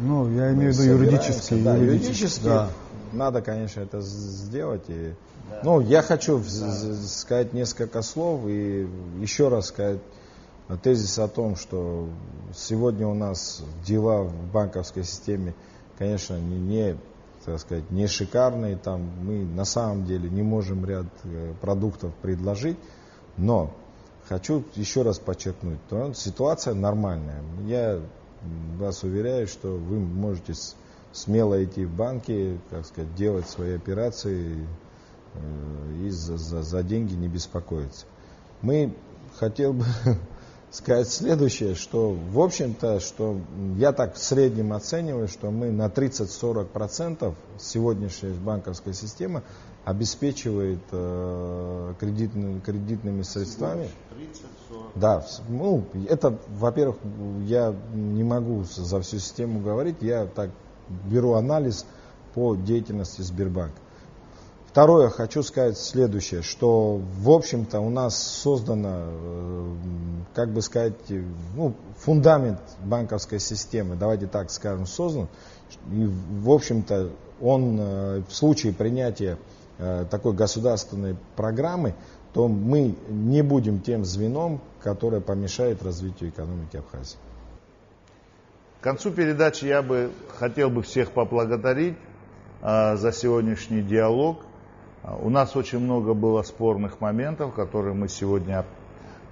Ну, я имею в виду юридически. Да, юридически да. Надо, конечно, это сделать. И, да. Ну, я хочу сказать несколько слов и еще раз сказать тезис о том, что сегодня у нас дела в банковской системе, конечно, так сказать, не шикарные. Там мы на самом деле не можем ряд продуктов предложить. Но хочу еще раз подчеркнуть, что ситуация нормальная. Я вас уверяю, что вы можете смело идти в банки, как сказать, делать свои операции и за деньги не беспокоиться. Мы хотел бы сказать следующее, что в общем-то, что я так в среднем оцениваю, что мы на 30-40% сегодняшняя банковская система обеспечивает кредитными средствами. 30-40. Да, ну, это, во-первых, я не могу за всю систему говорить, я так беру анализ по деятельности Сбербанка. Второе, хочу сказать следующее, что, в общем-то, у нас создано, как бы сказать, ну, фундамент банковской системы, давайте так скажем, создан. И, в общем-то, он в случае принятия такой государственной программы, то мы не будем тем звеном, которое помешает развитию экономики Абхазии. К концу передачи я хотел бы всех поблагодарить за сегодняшний диалог. У нас очень много было спорных моментов, которые мы сегодня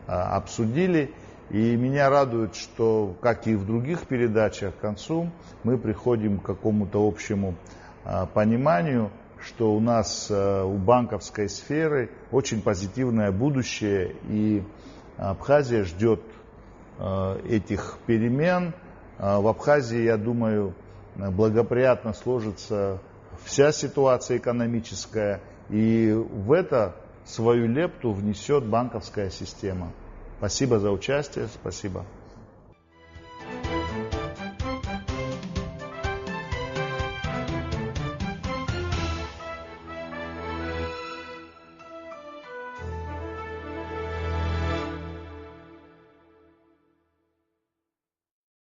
обсудили. И меня радует, что, как и в других передачах, к концу мы приходим к какому-то общему пониманию, что у нас у банковской сферы очень позитивное будущее, и Абхазия ждет этих перемен. В Абхазии, я думаю, благоприятно сложится вся ситуация экономическая, и в это свою лепту внесет банковская система. Спасибо за участие, спасибо.